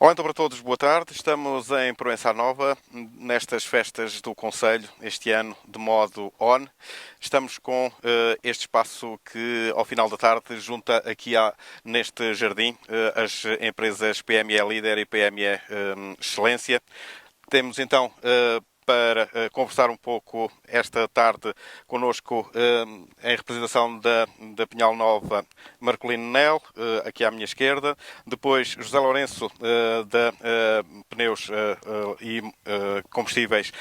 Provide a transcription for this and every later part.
Olá então para todos, boa tarde. Estamos em Proença Nova, nestas festas do Conselho, este ano de modo on. Estamos com este espaço que ao final da tarde junta aqui neste jardim as empresas PME Líder e PME Excelência. Temos então para conversar um pouco esta tarde connosco em representação da Pinhal Nova, Marcolino Nel, aqui à minha esquerda. Depois José Lourenço da Pneus e Combustíveis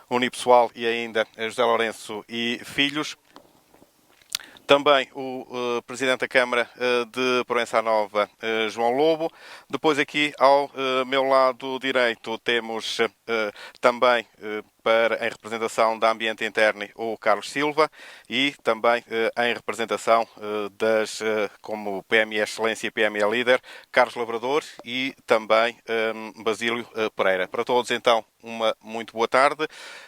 Unipessoal e ainda José Lourenço e Filhos. Também o Presidente da Câmara de Proença Nova, João Lobo. Depois aqui ao meu lado direito temos também em representação da Ambiente Interno o Carlos Silva e também em representação como PME Excelência e PME Líder, Carlos Lavrador e também Basílio Pereira. Para todos então uma muito boa tarde.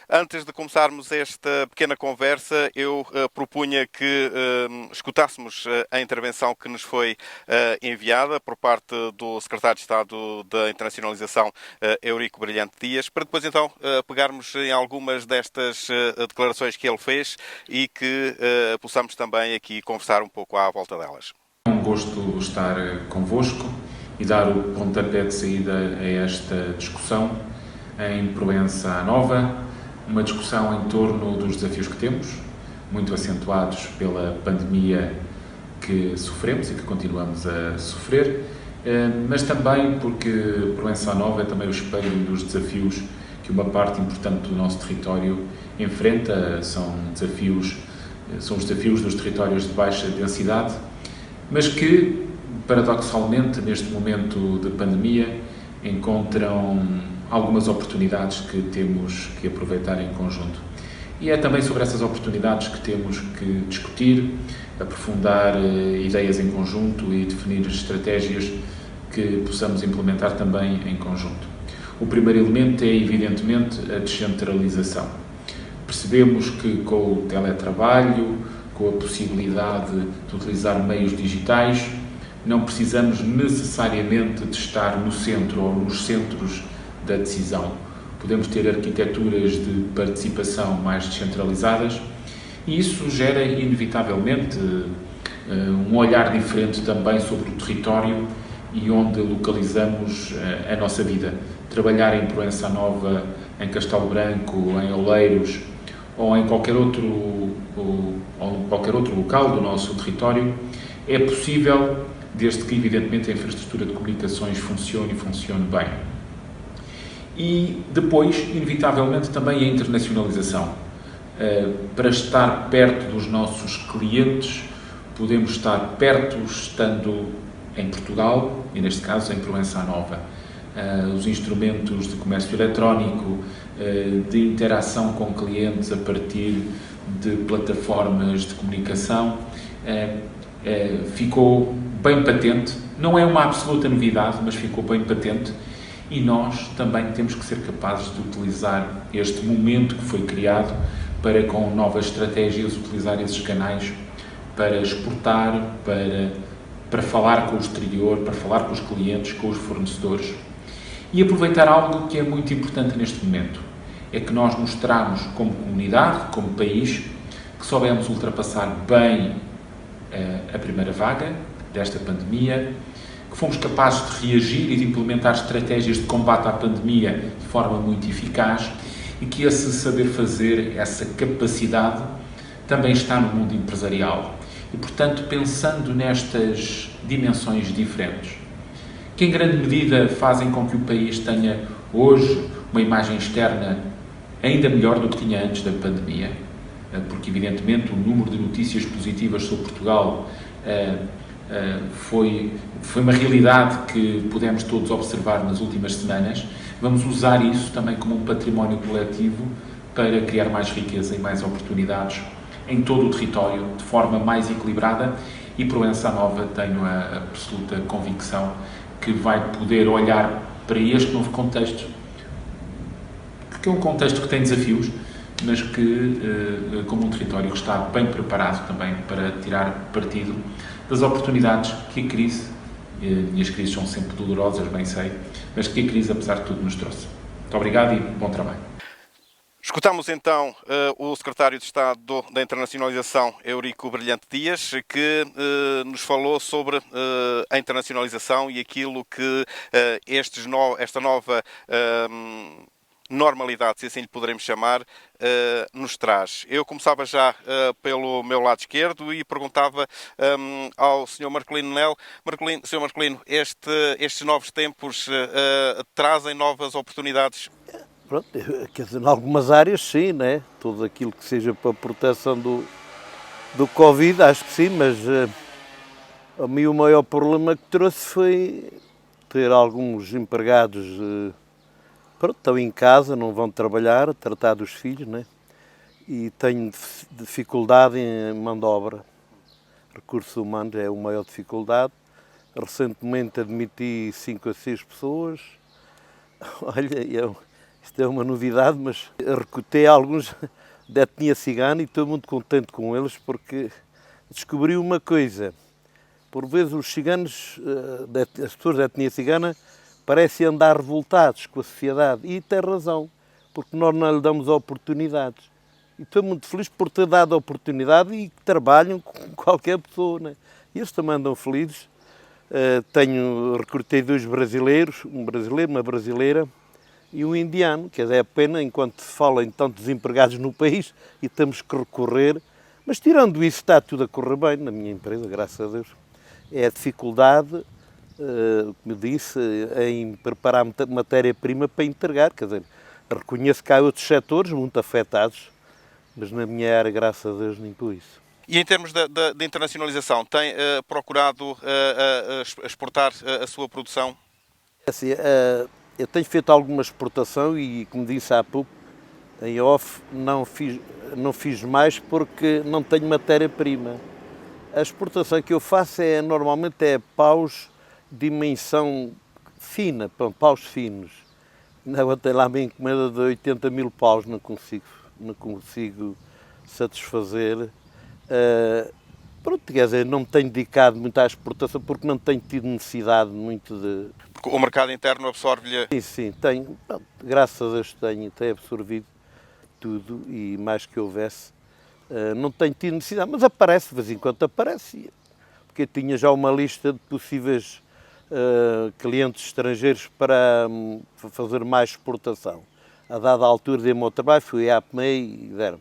Antes de começarmos esta pequena conversa, eu propunha que escutássemos a intervenção que nos foi enviada por parte do Secretário de Estado da Internacionalização, Eurico Brilhante Dias, para depois então pegarmos em algumas destas declarações que ele fez e que possamos também aqui conversar um pouco à volta delas. É um gosto estar convosco e dar o pontapé de saída a esta discussão em Proença Nova, uma discussão em torno dos desafios que temos, muito acentuados pela pandemia que sofremos e que continuamos a sofrer, mas também porque Proença Nova é também o espelho dos desafios que uma parte importante do nosso território enfrenta. São os desafios dos territórios de baixa densidade, mas que, paradoxalmente, neste momento de pandemia, encontram algumas oportunidades que temos que aproveitar em conjunto. E é também sobre essas oportunidades que temos que discutir, aprofundar ideias em conjunto e definir estratégias que possamos implementar também em conjunto. O primeiro elemento é, evidentemente, a descentralização. Percebemos que com o teletrabalho, com a possibilidade de utilizar meios digitais, não precisamos necessariamente de estar no centro ou nos centros da decisão. Podemos ter arquiteturas de participação mais descentralizadas e isso gera, inevitavelmente, um olhar diferente também sobre o território e onde localizamos a nossa vida. Trabalhar em Proença Nova, em Castelo Branco, em Oleiros ou em qualquer outro local do nosso território é possível, desde que, evidentemente, a infraestrutura de comunicações funcione bem. E depois, inevitavelmente, também a internacionalização. Para estar perto dos nossos clientes, podemos estar perto estando em Portugal, e neste caso em Proença Nova. Os instrumentos de comércio eletrónico, de interação com clientes a partir de plataformas de comunicação, ficou bem patente. Não é uma absoluta novidade, mas ficou bem patente. E nós também temos que ser capazes de utilizar este momento que foi criado para, com novas estratégias, utilizar esses canais para exportar, para falar com o exterior, para falar com os clientes, com os fornecedores. E aproveitar algo que é muito importante neste momento, é que nós mostramos como comunidade, como país, que soubemos ultrapassar bem a primeira vaga desta pandemia, que fomos capazes de reagir e de implementar estratégias de combate à pandemia de forma muito eficaz e que esse saber fazer, essa capacidade, também está no mundo empresarial. E, portanto, pensando nestas dimensões diferentes, que em grande medida fazem com que o país tenha hoje uma imagem externa ainda melhor do que tinha antes da pandemia, porque, evidentemente, o número de notícias positivas sobre Portugal foi uma realidade que pudemos todos observar nas últimas semanas. Vamos usar isso também como um património coletivo para criar mais riqueza e mais oportunidades em todo o território, de forma mais equilibrada, e Proença Nova tenho a absoluta convicção que vai poder olhar para este novo contexto, que é um contexto que tem desafios, mas que, como um território que está bem preparado também para tirar partido das oportunidades que a crise e as crises são sempre dolorosas, bem sei, mas que a crise, apesar de tudo, nos trouxe. Muito obrigado e bom trabalho. Escutamos então o secretário de Estado da Internacionalização, Eurico Brilhante Dias, que nos falou sobre a internacionalização e aquilo que esta nova normalidade, se assim lhe poderemos chamar, nos traz. Eu começava já pelo meu lado esquerdo e perguntava ao Sr. Marcolino Nel, Sr. Marcolino, estes novos tempos trazem novas oportunidades? Pronto, quer dizer, em algumas áreas sim, né? Tudo aquilo que seja para a proteção do Covid, acho que sim, mas a mim o maior problema que trouxe foi ter alguns empregados pronto, estão em casa, não vão trabalhar, a tratar dos filhos, né? E tenho dificuldade em mão de obra. Recursos humanos é a maior dificuldade. Recentemente admiti 5 a 6 pessoas. Olha, isto é uma novidade, mas recrutei alguns da etnia cigana e estou muito contente com eles porque descobri uma coisa. Por vezes os ciganos, as pessoas da etnia cigana, parecem andar revoltados com a sociedade e tem razão, porque nós não lhe damos oportunidades. E estou muito feliz por ter dado a oportunidade e que trabalham com qualquer pessoa, né? E eles também andam felizes. Recrutei 2 brasileiros, um brasileiro, uma brasileira e um indiano, que é a pena enquanto se fala em tantos empregados no país e temos que recorrer. Mas tirando isso está tudo a correr bem na minha empresa, graças a Deus. É a dificuldade, como disse, em preparar matéria-prima para entregar. Quer dizer, reconheço que há outros setores muito afetados, mas na minha área, graças a Deus, nem por isso. E em termos de internacionalização, tem procurado exportar a sua produção? Assim, eu tenho feito alguma exportação e, como disse há pouco, em off, não fiz mais porque não tenho matéria-prima. A exportação que eu faço normalmente é paus de dimensão fina, paus finos. Ainda tenho lá uma encomenda de 80 mil paus, não consigo satisfazer. Pronto, quer dizer, não me tenho dedicado muito à exportação porque não tenho tido necessidade muito de... Porque o mercado interno absorve-lhe... Sim, tenho. Pronto, graças a Deus tenho absorvido tudo e mais que houvesse. Não tenho tido necessidade, mas aparece, de vez em quando aparece. Porque eu tinha já uma lista de possíveis clientes estrangeiros para fazer mais exportação. A dada altura dei-me ao trabalho, fui à APMEI e deram.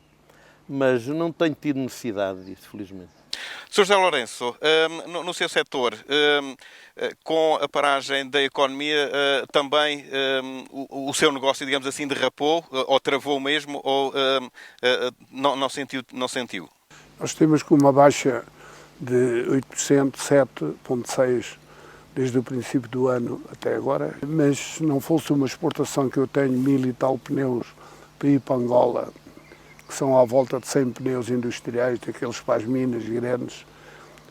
Mas não tenho tido necessidade disso, felizmente. Sr. José Lourenço, no seu setor, com a paragem da economia, também o seu negócio, digamos assim, derrapou, ou travou mesmo, ou não sentiu? Nós temos com uma baixa de 8%, 7,6% desde o princípio do ano até agora, mas se não fosse uma exportação que eu tenho, 1000 e tal pneus para ir para Angola, que são à volta de 100 pneus industriais, daqueles para as minas grandes,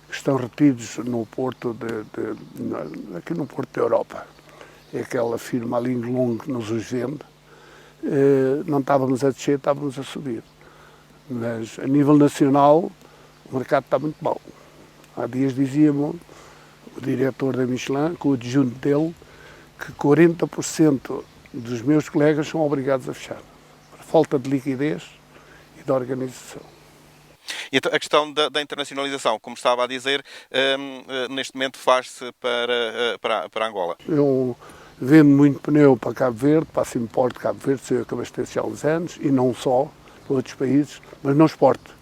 que estão retidos no porto aqui no Porto da Europa. É aquela firma ali em Long que nos os vende. Não estávamos a descer, estávamos a subir. Mas a nível nacional o mercado está muito mau. Há dias dizia-me o diretor da Michelin, com o adjunto dele, que 40% dos meus colegas são obrigados a fechar. Por falta de liquidez e de organização. E a questão da internacionalização, como estava a dizer, neste momento faz-se para Angola. Eu vendo muito pneu para Cabo Verde, passo importo de Cabo Verde, sou eu que abasteci há uns anos, e não só, para outros países, mas não exporto.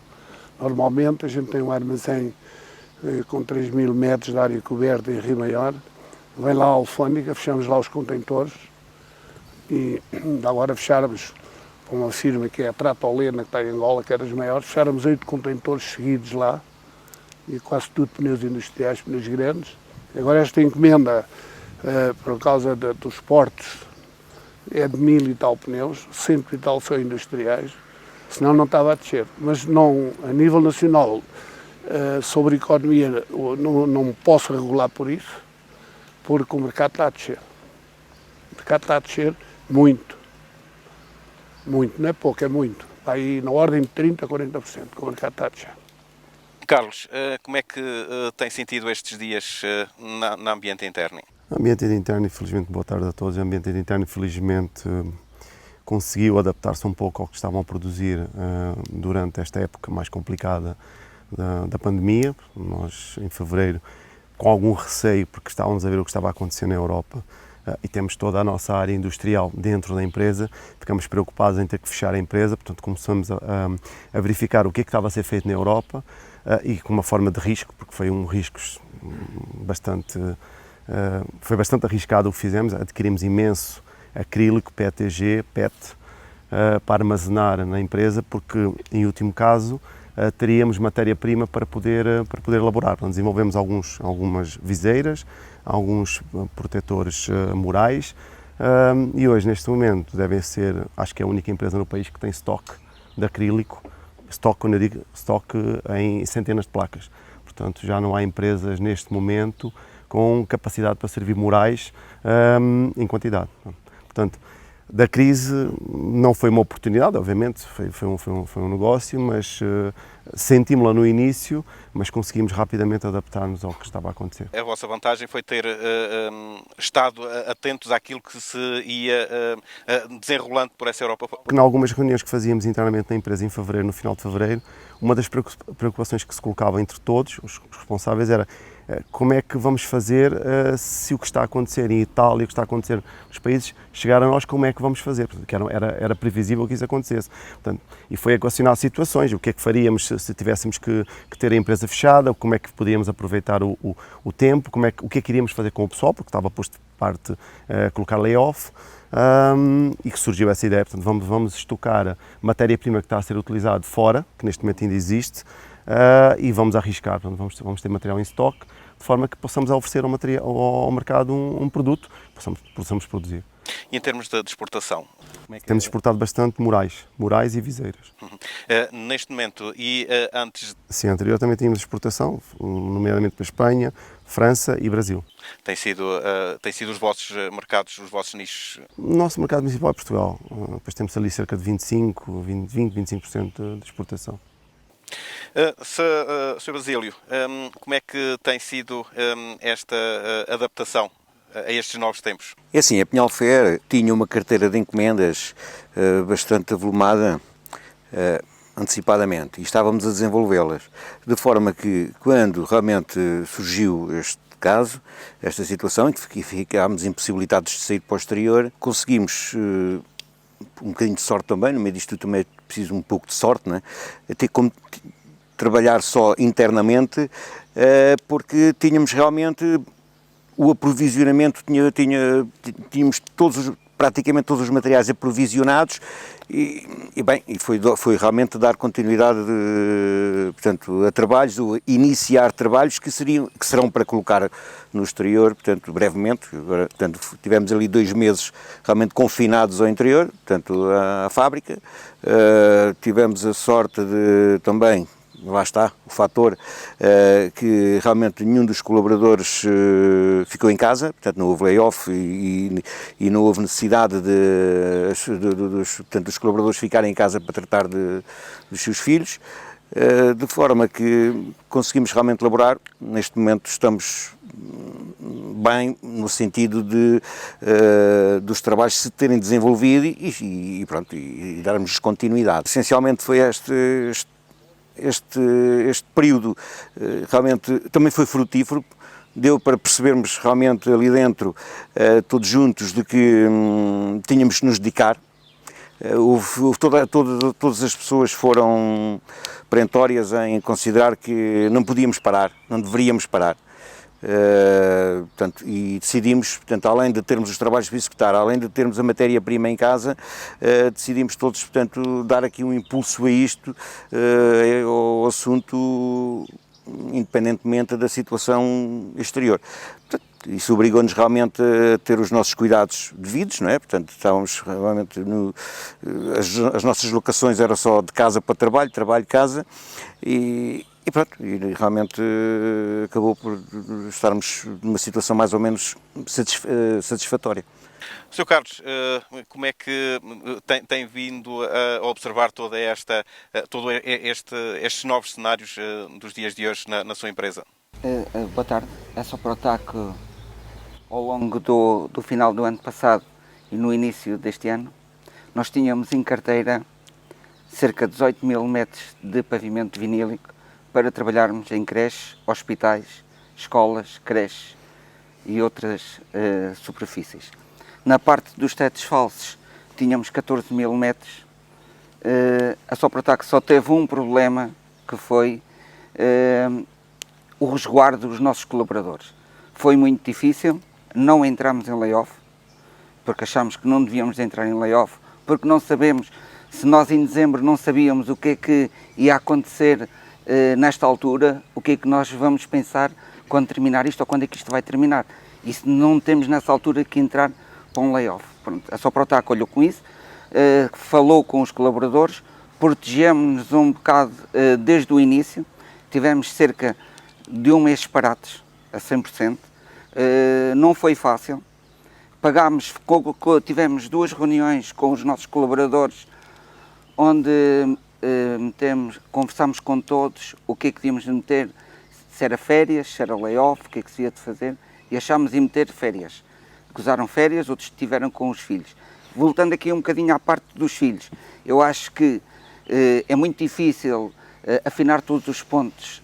Normalmente a gente tem um armazém com 3.000 metros de área coberta em Rio Maior, vem lá a alfândega, fechamos lá os contentores e agora fecháramos para uma firma que é a Tratolena, que está em Angola, que era das maiores, fecháramos 8 contentores seguidos lá e quase tudo pneus industriais, pneus grandes. Agora esta encomenda, por causa dos portos, é de 1000 e tal pneus, 100 e tal são industriais, senão não estava a descer. Mas não, a nível nacional, sobre a economia, não posso regular por isso, porque o mercado está a descer. O mercado está a descer muito. Muito, não é pouco, é muito. Está aí na ordem de 30% a 40%, que o mercado está a descer. Carlos, como é que tem sentido estes dias na ambiente interno? O ambiente interno, infelizmente, boa tarde a todos. O ambiente interno, infelizmente, conseguiu adaptar-se um pouco ao que estavam a produzir durante esta época mais complicada da pandemia. Nós, em fevereiro, com algum receio, porque estávamos a ver o que estava a acontecer na Europa e temos toda a nossa área industrial dentro da empresa, ficamos preocupados em ter que fechar a empresa, portanto começamos a verificar o que é que estava a ser feito na Europa e com uma forma de risco, porque foi um risco bastante... foi bastante arriscado o que fizemos, adquirimos imenso acrílico, PETG, PET, para armazenar na empresa, porque em último caso teríamos matéria-prima para poder elaborar. Então, desenvolvemos algumas viseiras, alguns protetores murais e hoje, neste momento, devem ser, acho que é a única empresa no país que tem estoque de acrílico, estoque, quando eu digo estoque, em centenas de placas. Portanto, já não há empresas neste momento com capacidade para servir murais em quantidade. Portanto, da crise não foi uma oportunidade, obviamente, foi um negócio, mas sentimos-la no início, mas conseguimos rapidamente adaptar-nos ao que estava a acontecer. A vossa vantagem foi ter estado atentos àquilo que se ia desenrolando por essa Europa? Porque em algumas reuniões que fazíamos internamente na empresa em fevereiro, no final de fevereiro, uma das preocupações que se colocava entre todos, os responsáveis, era como é que vamos fazer se o que está a acontecer em Itália, o que está a acontecer nos países, chegar a nós, como é que vamos fazer? Porque era previsível que isso acontecesse. Portanto, e foi equacionar situações, o que é que faríamos se tivéssemos que ter a empresa fechada, como é que podíamos aproveitar o tempo, o que é que iríamos fazer com o pessoal, porque estava posto de parte colocar layoff. E que surgiu essa ideia, portanto vamos estocar matéria-prima que está a ser utilizada fora, que neste momento ainda existe, e vamos arriscar, portanto, vamos ter material em estoque, de forma que possamos oferecer ao mercado um produto que possamos produzir. E em termos de exportação? Temos exportado bastante murais e viseiras. Neste momento e antes? Sim, anterior também tínhamos exportação, nomeadamente para a Espanha, França e Brasil. Tem sido os vossos mercados, os vossos nichos? O nosso mercado principal é Portugal, depois temos ali cerca de 20-25% de exportação. Sr. Basílio, como é que tem sido esta adaptação a estes novos tempos? É assim, a Pinhalfer tinha uma carteira de encomendas bastante avolumada antecipadamente e estávamos a desenvolvê-las, de forma que quando realmente surgiu este caso, esta situação em que ficámos impossibilitados de sair para o exterior, conseguimos um bocadinho de sorte também, no meio disto também é preciso um pouco de sorte, não é? Ter como trabalhar só internamente, porque tínhamos realmente o aprovisionamento, tínhamos praticamente todos os materiais aprovisionados e foi realmente dar continuidade portanto, a trabalhos, ou iniciar trabalhos que serão para colocar no exterior, portanto, brevemente. Agora, portanto, tivemos ali 2 meses realmente confinados ao interior, portanto, à fábrica. Tivemos a sorte de também, lá está, o fator que realmente nenhum dos colaboradores ficou em casa, portanto não houve layoff e não houve necessidade dos colaboradores ficarem em casa para tratar dos seus filhos, de forma que conseguimos realmente elaborar. Neste momento estamos bem no sentido dos trabalhos se terem desenvolvido e darmos continuidade. Essencialmente foi este período realmente também foi frutífero, deu para percebermos realmente ali dentro, todos juntos, de que tínhamos que nos dedicar. Todas as pessoas foram perentórias em considerar que não podíamos parar, não deveríamos parar. Portanto, e decidimos, portanto, além de termos os trabalhos para executar, além de termos a matéria-prima em casa, decidimos todos, portanto, dar aqui um impulso a isto, ao assunto, independentemente da situação exterior. Portanto, isso obrigou-nos realmente a ter os nossos cuidados devidos, não é? Portanto, estávamos realmente as nossas locações eram só de casa para trabalho, casa, e E pronto, e realmente acabou por estarmos numa situação mais ou menos satisfatória. Sr. Carlos, como é que tem vindo a observar todos estes novos cenários dos dias de hoje na sua empresa? Boa tarde. É só para notar que ao longo do final do ano passado e no início deste ano, nós tínhamos em carteira cerca de 18 mil metros de pavimento vinílico para trabalharmos em creches, hospitais, escolas, creches e outras superfícies. Na parte dos tetos falsos tínhamos 14 mil metros. A Soprotac só teve um problema, que foi o resguardo dos nossos colaboradores. Foi muito difícil, não entramos em layoff, porque achámos que não devíamos entrar em layoff, porque não sabemos, se nós em dezembro não sabíamos o que é que ia acontecer nesta altura, o que é que nós vamos pensar quando terminar isto ou quando é que isto vai terminar. E se não temos nessa altura que entrar para um layoff. Pronto, a Soprotac olhou com isso, falou com os colaboradores, protegemos-nos um bocado desde o início, tivemos cerca de um mês parados a 100%, não foi fácil, tivemos 2 reuniões com os nossos colaboradores, onde conversámos com todos o que é que devíamos meter, se era férias, se era layoff, o que é que se ia de fazer, e achámos de meter férias. Gozaram férias, outros estiveram com os filhos. Voltando aqui um bocadinho à parte dos filhos, eu acho que é muito difícil afinar todos os pontos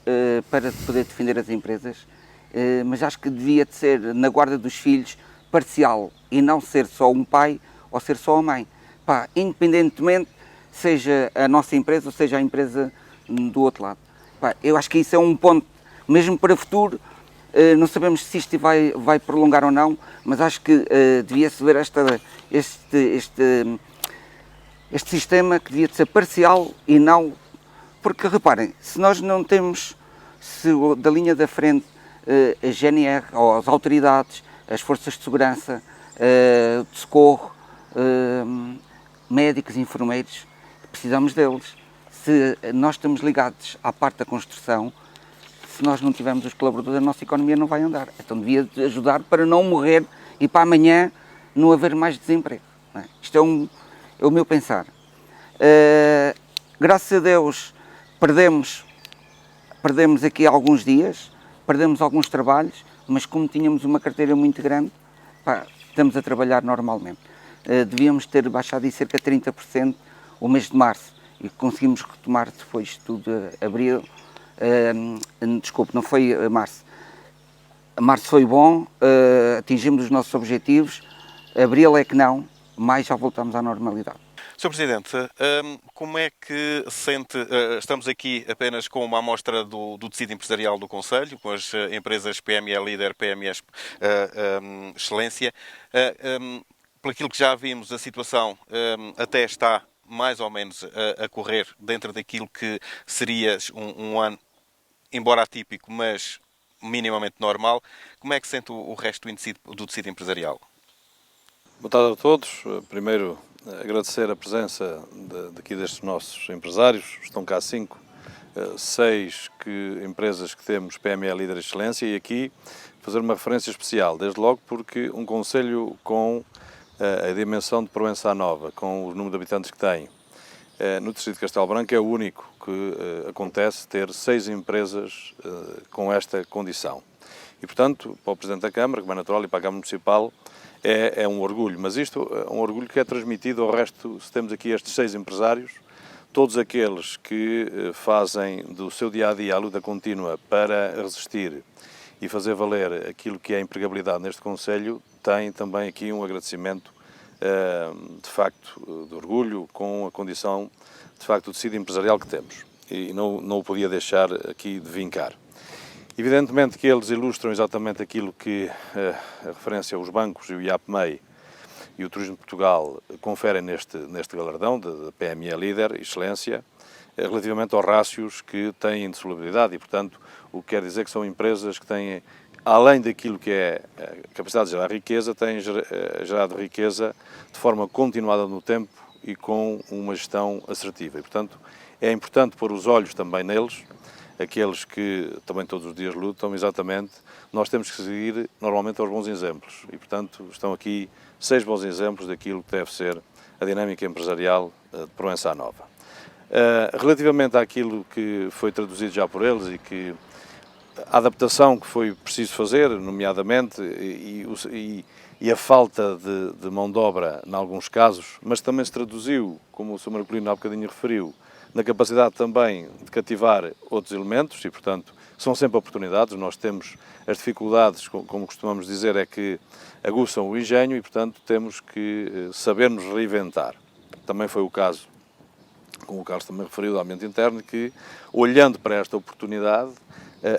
para poder defender as empresas, mas acho que devia de ser na guarda dos filhos parcial e não ser só um pai ou ser só a mãe. Pá, independentemente seja a nossa empresa ou seja a empresa do outro lado. Pá, eu acho que isso é um ponto, mesmo para o futuro. Não sabemos se isto vai prolongar ou não, mas acho que devia-se ver este sistema que devia de ser parcial e não... Porque, reparem, se nós não temos, da linha da frente, a GNR, ou as autoridades, as forças de segurança, de socorro, médicos, enfermeiros, precisamos deles. Se nós estamos ligados à parte da construção, se nós não tivermos os colaboradores, a nossa economia não vai andar. Então devia ajudar para não morrer e para amanhã não haver mais desemprego. Não é? Isto é o meu pensar. Graças a Deus perdemos aqui alguns dias, perdemos alguns trabalhos, mas como tínhamos uma carteira muito grande, pá, estamos a trabalhar normalmente. Devíamos ter baixado em cerca de 30% o mês de março e conseguimos retomar depois tudo abril. Desculpe, não foi março. Março foi bom, atingimos os nossos objetivos. Abril é que não, mas já voltamos à normalidade. Sr. Presidente, como é que sente, estamos aqui apenas com uma amostra do tecido empresarial do Conselho, com as empresas PME Líder, PME Excelência. Por aquilo que já vimos, a situação até está mais ou menos a correr dentro daquilo que seria um ano, embora atípico, mas minimamente normal. Como é que sente o resto do tecido empresarial? Boa tarde a todos. Primeiro, agradecer a presença daqui destes nossos empresários. Estão cá 5, 6 empresas que temos PME Líder Excelência, e aqui fazer uma referência especial, desde logo porque um concelho com a dimensão de Proença Nova, com o número de habitantes que tem, no distrito de Castelo Branco, é o único que acontece ter 6 empresas com esta condição. E, portanto, para o Presidente da Câmara, como é natural, e para a Câmara Municipal, é um orgulho. Mas isto é um orgulho que é transmitido ao resto. Se temos aqui estes 6 empresários, todos aqueles que fazem do seu dia-a-dia a luta contínua para resistir e fazer valer aquilo que é a empregabilidade neste concelho, têm também aqui um agradecimento, de facto, de orgulho, com a condição, de facto, do tecido empresarial que temos. E não o podia deixar aqui de vincar. Evidentemente que eles ilustram exatamente aquilo que a referência aos bancos e o IAPMEI e o Turismo de Portugal conferem neste galardão de PME Líder Excelência, relativamente aos rácios que têm de solubilidade e, portanto, o que quer dizer que são empresas que têm, além daquilo que é a capacidade de gerar riqueza, têm gerado riqueza de forma continuada no tempo e com uma gestão assertiva. E, portanto, é importante pôr os olhos também neles, aqueles que também todos os dias lutam, exatamente, nós temos que seguir normalmente aos bons exemplos. E, portanto, estão aqui 6 bons exemplos daquilo que deve ser a dinâmica empresarial de Proença à Nova. Relativamente àquilo que foi traduzido já por eles e que a adaptação que foi preciso fazer, nomeadamente, e a falta de mão de obra em alguns casos, mas também se traduziu, como o Sr. Marcolino há bocadinho referiu, na capacidade também de cativar outros elementos e, portanto, são sempre oportunidades. Nós temos as dificuldades, como costumamos dizer, é que aguçam o engenho e, portanto, temos que saber nos reinventar. Também foi o caso, como o Carlos também referiu, do ambiente interno, que, olhando para esta oportunidade,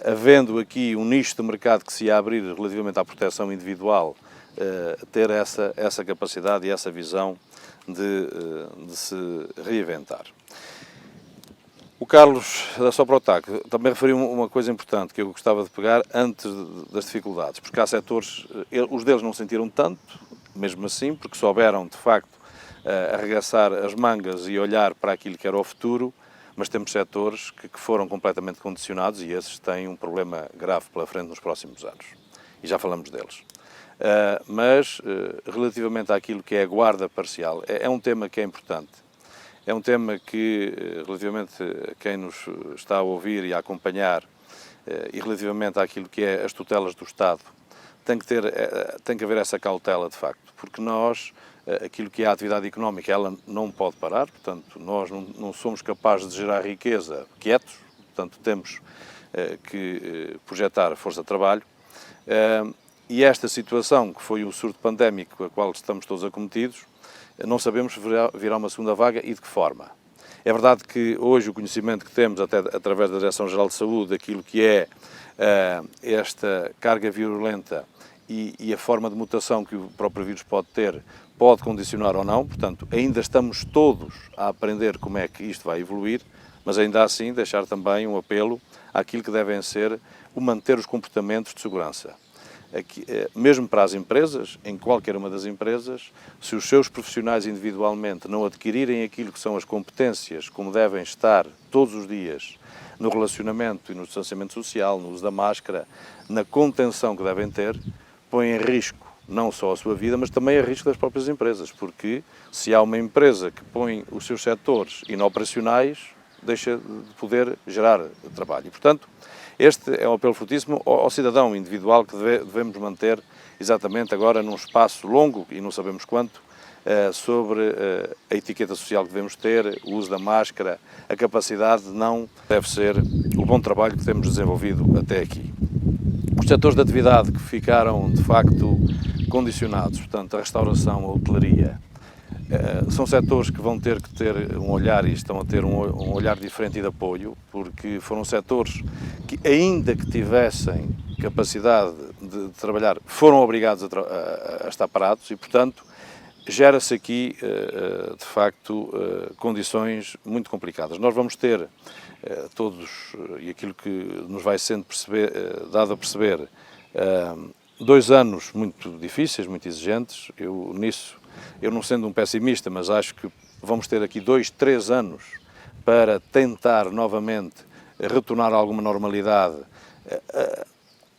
havendo aqui um nicho de mercado que se ia abrir relativamente à proteção individual, ter essa capacidade e essa visão de se reinventar. O Carlos da Soprotac também referiu uma coisa importante que eu gostava de pegar antes das dificuldades, porque há setores, os deles não sentiram tanto, mesmo assim, porque souberam, de facto, arregaçar as mangas e olhar para aquilo que era o futuro, mas temos setores que foram completamente condicionados e esses têm um problema grave pela frente nos próximos anos. E já falamos deles. Mas, relativamente àquilo que é a guarda parcial, é um tema que é importante. É um tema que, relativamente a quem nos está a ouvir e a acompanhar, e relativamente àquilo que é as tutelas do Estado, tem que haver essa cautela, de facto, porque nós, aquilo que é a atividade económica, ela não pode parar, portanto, nós não somos capazes de gerar riqueza quietos, portanto, temos que projetar força de trabalho, e esta situação, que foi o surto pandémico a qual estamos todos acometidos, não sabemos se virá uma segunda vaga e de que forma. É verdade que hoje o conhecimento que temos, até através da Direção-Geral de Saúde, daquilo que é esta carga virulenta e a forma de mutação que o próprio vírus pode ter, pode condicionar ou não, portanto, ainda estamos todos a aprender como é que isto vai evoluir, mas ainda assim deixar também um apelo àquilo que devem ser o manter os comportamentos de segurança. Aqui, mesmo para as empresas, em qualquer uma das empresas, se os seus profissionais individualmente não adquirirem aquilo que são as competências, como devem estar todos os dias no relacionamento e no distanciamento social, no uso da máscara, na contenção que devem ter, põe em risco não só a sua vida, mas também a risco das próprias empresas, porque se há uma empresa que põe os seus setores inoperacionais, deixa de poder gerar trabalho. E, portanto, este é um apelo fortíssimo ao cidadão individual que devemos manter exatamente agora num espaço longo, e não sabemos quanto, sobre a etiqueta social que devemos ter, o uso da máscara, a capacidade de não deve ser o bom trabalho que temos desenvolvido até aqui. Os setores de atividade que ficaram, de facto, condicionados, portanto, a restauração, a hotelaria, são setores que vão ter que ter um olhar e estão a ter um olhar diferente e de apoio, porque foram setores que, ainda que tivessem capacidade de trabalhar, foram obrigados a estar parados e, portanto, gera-se aqui, de facto, condições muito complicadas. Nós vamos ter todos, e aquilo que nos vai sendo dado a perceber, 2 anos muito difíceis, muito exigentes. Eu não sendo um pessimista, mas acho que vamos ter aqui 2, 3 anos para tentar novamente retornar a alguma normalidade.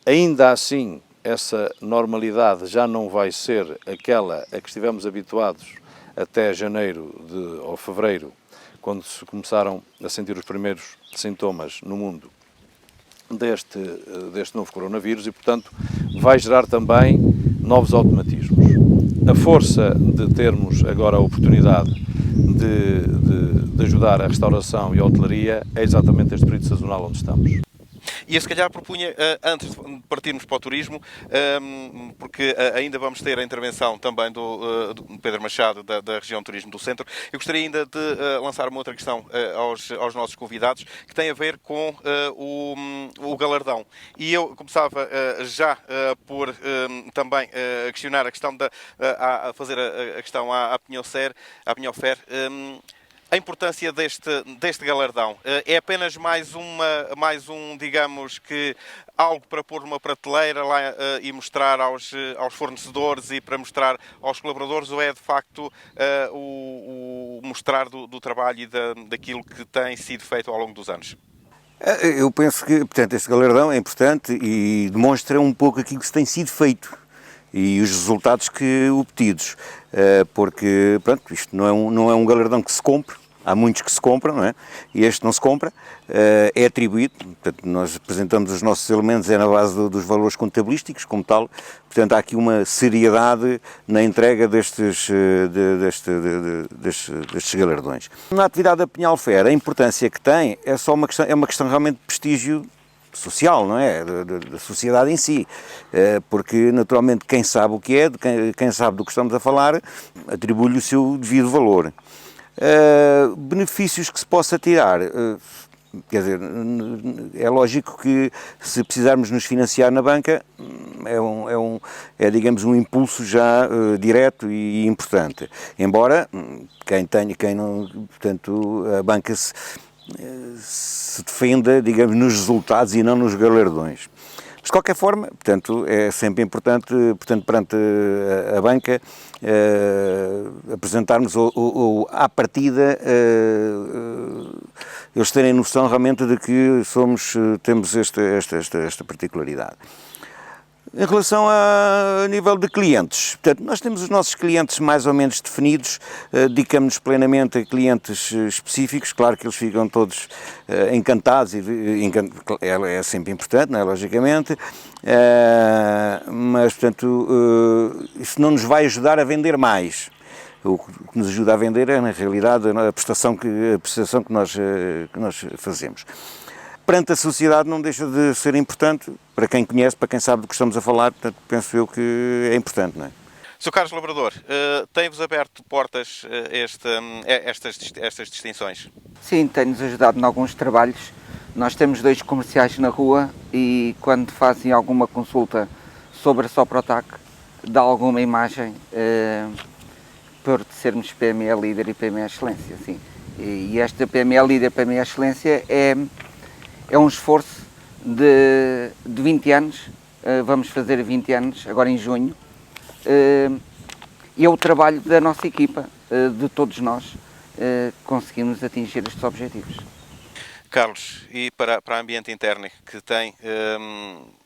Ainda assim, essa normalidade já não vai ser aquela a que estivemos habituados até janeiro ou fevereiro, quando se começaram a sentir os primeiros sintomas no mundo deste novo coronavírus e, portanto, vai gerar também novos automatismos. A força de termos agora a oportunidade de ajudar a restauração e a hotelaria é exatamente este período sazonal onde estamos. E eu se calhar propunha, antes de partirmos para o turismo, porque ainda vamos ter a intervenção também do Pedro Machado, da região de turismo do centro, eu gostaria ainda de lançar uma outra questão aos nossos convidados, que tem a ver com o galardão. E eu começava já por também questionar a questão a fazer a questão à Pinhofer, a importância deste galardão. É apenas mais um, digamos que, algo para pôr numa prateleira lá e mostrar aos fornecedores e para mostrar aos colaboradores, ou é de facto o mostrar do trabalho e daquilo que tem sido feito ao longo dos anos? Eu penso que, portanto, este galardão é importante e demonstra um pouco aquilo que se tem sido feito e os resultados que obtidos, porque, pronto, isto não é um galardão que se compre, há muitos que se compram, não é? E este não se compra, é atribuído, portanto, nós apresentamos os nossos elementos na base dos valores contabilísticos, como tal, portanto, há aqui uma seriedade na entrega destes galardões. Na atividade da Pinhalfer, a importância que tem é só uma questão realmente de prestígio social, não é? Da sociedade em si, porque naturalmente quem sabe o que é, quem sabe do que estamos a falar, atribui-lhe o seu devido valor. Benefícios que se possa tirar, quer dizer, é lógico que se precisarmos nos financiar na banca, digamos, um impulso já direto e importante. Embora portanto, a banca se defenda, digamos, nos resultados e não nos galardões. Mas, de qualquer forma, portanto, é sempre importante, portanto, perante a banca, apresentarmos, ou à partida, eles terem noção realmente de que temos esta particularidade. Em relação a nível de clientes, portanto, nós temos os nossos clientes mais ou menos definidos, dedicamos-nos plenamente a clientes específicos, claro que eles ficam todos encantados, é sempre importante, não é? Logicamente, mas, portanto, isso não nos vai ajudar a vender mais. O que nos ajuda a vender é, na realidade, a prestação que nós fazemos. Perante a sociedade não deixa de ser importante, para quem conhece, para quem sabe do que estamos a falar, portanto, penso eu que é importante, não é? Sr. Carlos Labrador, tem-vos aberto portas estas distinções? Sim, tem-nos ajudado em alguns trabalhos. Nós temos 2 comerciais na rua e quando fazem alguma consulta sobre a Soprotac, dá alguma imagem por sermos PME Líder e PME Excelência, sim. E esta PME Líder e PME Excelência é um esforço de 20 anos, vamos fazer 20 anos, agora em junho, e é o trabalho da nossa equipa, de todos nós, conseguimos atingir estes objetivos. Carlos, e para a ambiente interno que tem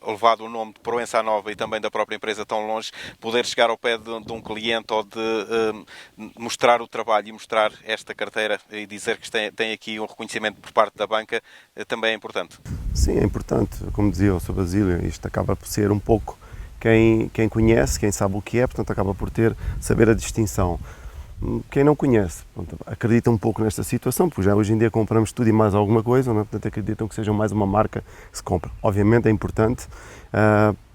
levado o nome de Proença Nova e também da própria empresa tão longe, poder chegar ao pé de um cliente ou de mostrar o trabalho e mostrar esta carteira e dizer que tem aqui um reconhecimento por parte da banca também é importante? Sim, é importante. Como dizia o Sr. Basílio, isto acaba por ser um pouco quem conhece, quem sabe o que é, portanto acaba por saber a distinção. Quem não conhece, acredita um pouco nesta situação, porque já hoje em dia compramos tudo e mais alguma coisa, não é? Portanto acreditam que seja mais uma marca que se compra. Obviamente é importante,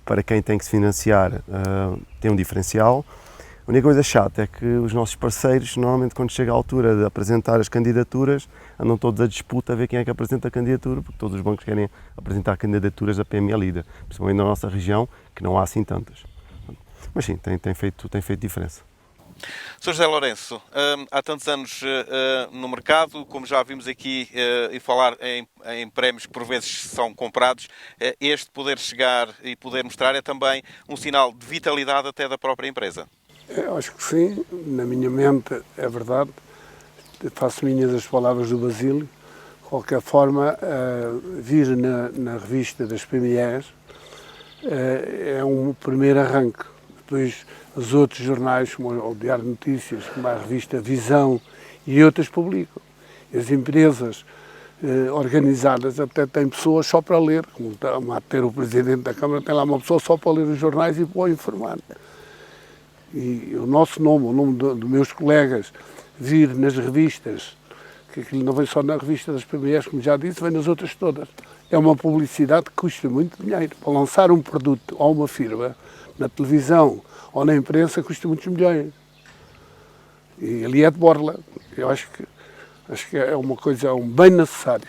para quem tem que se financiar, tem um diferencial. A única coisa chata é que os nossos parceiros, normalmente quando chega a altura de apresentar as candidaturas, andam todos a disputa a ver quem é que apresenta a candidatura, porque todos os bancos querem apresentar candidaturas da PME Líder, principalmente na nossa região, que não há assim tantas. Mas sim, tem feito diferença. Sr. José Lourenço, há tantos anos no mercado, como já vimos aqui e falar em prémios que por vezes são comprados, este poder chegar e poder mostrar é também um sinal de vitalidade até da própria empresa. Eu acho que sim, na minha mente é verdade, faço minhas as palavras do Basílio. De qualquer forma, vir na revista das PMEs é um primeiro arranque. Depois os outros jornais, como o Diário de Notícias, como a revista Visão e outras publicam. As empresas organizadas até têm pessoas só para ler, como está a ter o Presidente da Câmara, tem lá uma pessoa só para ler os jornais e para informar. E o nosso nome, o nome dos meus colegas, vir nas revistas, que aquilo não vem só na revista das PMEs, como já disse, vem nas outras todas. É uma publicidade que custa muito dinheiro. Para lançar um produto ou uma firma, na televisão ou na imprensa, custa muitos milhões. E ali é de borla. Eu acho que é uma coisa, é um bem necessário.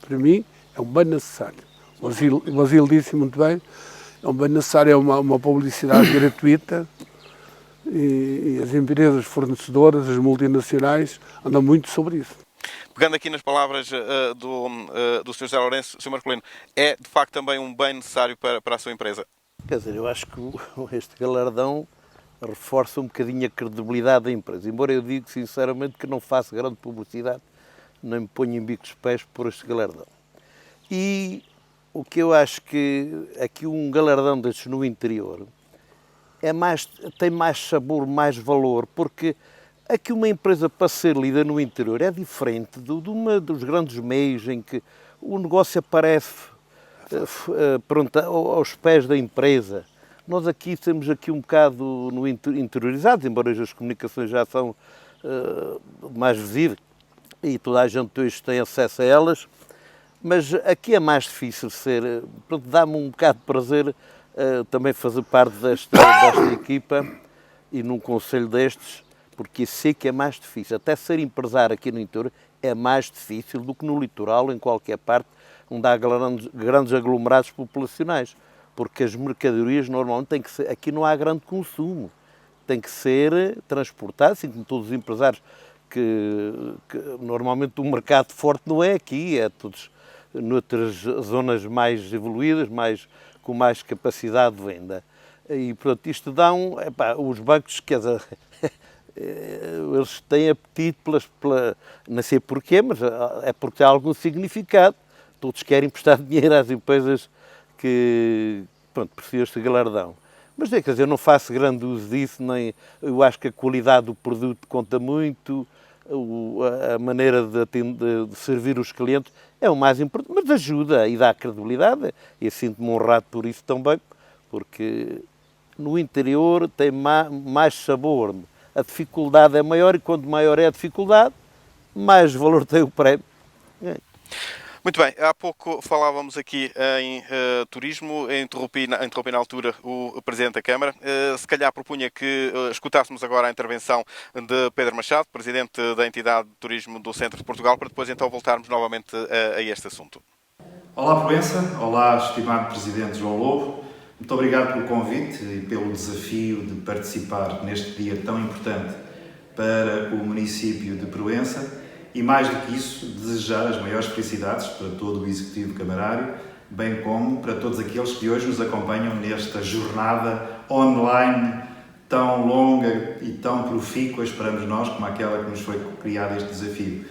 Para mim, é um bem necessário. O Basílio disse muito bem, é um bem necessário, é uma publicidade gratuita e as empresas fornecedoras, as multinacionais, andam muito sobre isso. Pegando aqui nas palavras do Sr. José Lourenço, Sr. Marcolino, é de facto também um bem necessário para a sua empresa? Quer dizer, eu acho que este galardão reforça um bocadinho a credibilidade da empresa, embora eu diga sinceramente que não faço grande publicidade, nem me ponho em bicos de pés por este galardão. E o que eu acho que aqui um galardão destes no interior tem mais sabor, mais valor, porque aqui uma empresa para ser lida no interior é diferente dos grandes meios em que o negócio aparece pronto, aos pés da empresa. Nós aqui temos aqui um bocado interiorizados, embora hoje as comunicações já são mais visíveis e toda a gente hoje tem acesso a elas, mas aqui é mais difícil ser, pronto, dá-me um bocado de prazer também fazer parte desta equipa e num conselho destes, porque sei que é mais difícil. Até ser empresário aqui no interior é mais difícil do que no litoral, em qualquer parte, onde há grandes aglomerados populacionais, porque as mercadorias normalmente têm que ser, aqui não há grande consumo, tem que ser transportado, assim como todos os empresários, que normalmente o mercado forte não é aqui, é todos noutras zonas mais evoluídas, com mais capacidade de venda. E pronto, isto dá os bancos, quer dizer, eles têm apetite não sei porquê, mas é porque tem algum significado. Todos querem prestar dinheiro às empresas que, pronto, precisam este galardão. Mas quer dizer, eu não faço grande uso disso, nem, eu acho que a qualidade do produto conta muito, a maneira de servir os clientes é o mais importante, mas ajuda e dá credibilidade, e eu sinto-me honrado por isso também, porque no interior tem mais sabor, a dificuldade é maior, e quanto maior é a dificuldade, mais valor tem o prémio. Muito bem, há pouco falávamos aqui em turismo, interrompi na altura o Presidente da Câmara. Se calhar propunha que escutássemos agora a intervenção de Pedro Machado, Presidente da entidade de turismo do Centro de Portugal, para depois então voltarmos novamente a este assunto. Olá Proença, olá estimado Presidente João Lobo, muito obrigado pelo convite e pelo desafio de participar neste dia tão importante para o município de Proença. E mais do que isso, desejar as maiores felicidades para todo o Executivo Camarário, bem como para todos aqueles que hoje nos acompanham nesta jornada online tão longa e tão profícua, esperamos nós, como aquela que nos foi criado este desafio.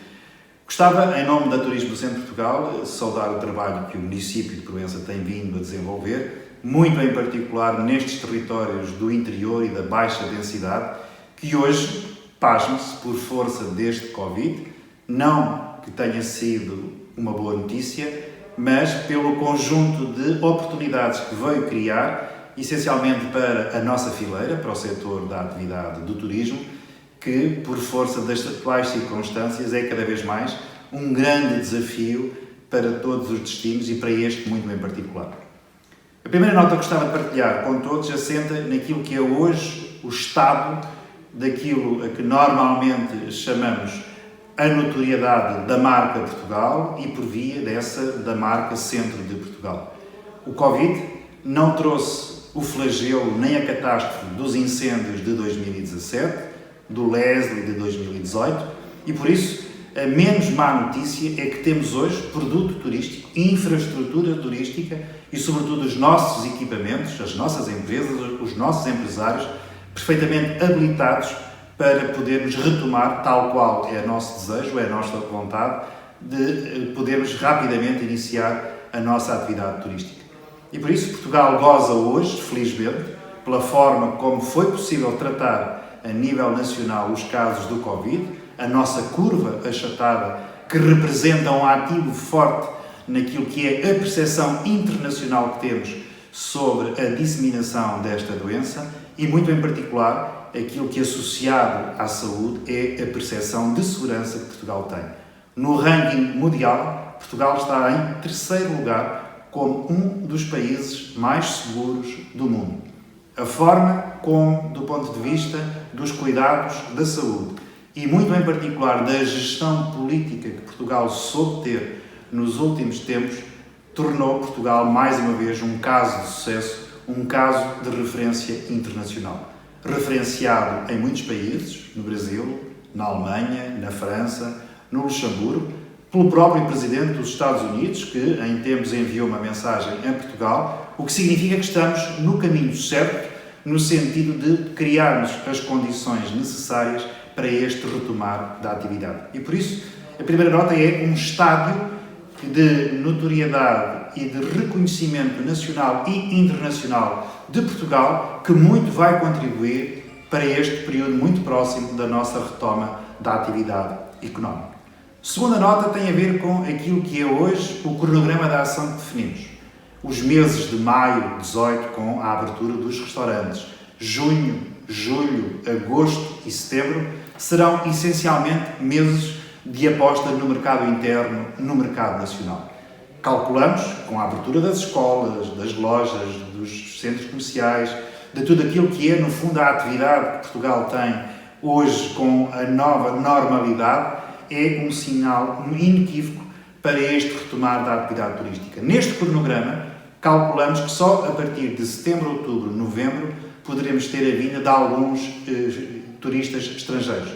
Gostava, em nome da Turismo do Centro de Portugal, saudar o trabalho que o município de Proença tem vindo a desenvolver, muito em particular nestes territórios do interior e da baixa densidade, que hoje, pasmem-se, por força deste Covid, não que tenha sido uma boa notícia, mas pelo conjunto de oportunidades que veio criar, essencialmente para a nossa fileira, para o setor da atividade do turismo, que, por força das atuais circunstâncias, é cada vez mais um grande desafio para todos os destinos e para este muito em particular. A primeira nota que gostava de partilhar com todos assenta naquilo que é hoje o estado daquilo a que normalmente chamamos a notoriedade da marca Portugal e, por via dessa, da marca Centro de Portugal. O Covid não trouxe o flagelo nem a catástrofe dos incêndios de 2017, do Leslie de 2018, e por isso a menos má notícia é que temos hoje produto turístico, infraestrutura turística e, sobretudo, os nossos equipamentos, as nossas empresas, os nossos empresários, perfeitamente habilitados para podermos retomar, tal qual é o nosso desejo, é a nossa vontade, de podermos rapidamente iniciar a nossa atividade turística. E por isso Portugal goza hoje, felizmente, pela forma como foi possível tratar a nível nacional os casos do Covid, a nossa curva achatada, que representa um ativo forte naquilo que é a percepção internacional que temos sobre a disseminação desta doença e, muito em particular, aquilo que, associado à saúde, é a percepção de segurança que Portugal tem. No ranking mundial, Portugal está em terceiro lugar como um dos países mais seguros do mundo. A forma como, do ponto de vista dos cuidados da saúde e, muito em particular, da gestão política que Portugal soube ter nos últimos tempos, tornou Portugal, mais uma vez, um caso de sucesso, um caso de referência internacional. Referenciado em muitos países, no Brasil, na Alemanha, na França, no Luxemburgo, pelo próprio Presidente dos Estados Unidos, que em tempos enviou uma mensagem a Portugal, o que significa que estamos no caminho certo, no sentido de criarmos as condições necessárias para este retomar da atividade. E por isso, a primeira nota é um estádio de notoriedade e de reconhecimento nacional e internacional de Portugal que muito vai contribuir para este período muito próximo da nossa retoma da atividade económica. Segunda nota tem a ver com aquilo que é hoje o cronograma da ação que definimos. Os meses de maio, 18, com a abertura dos restaurantes, junho, julho, agosto e setembro, serão essencialmente meses de aposta no mercado interno, no mercado nacional. Calculamos, com a abertura das escolas, das lojas, dos centros comerciais, de tudo aquilo que é, no fundo, a atividade que Portugal tem hoje com a nova normalidade, é um sinal inequívoco para este retomar da atividade turística. Neste cronograma, calculamos que só a partir de setembro, outubro, novembro, poderemos ter a vinda de alguns turistas estrangeiros,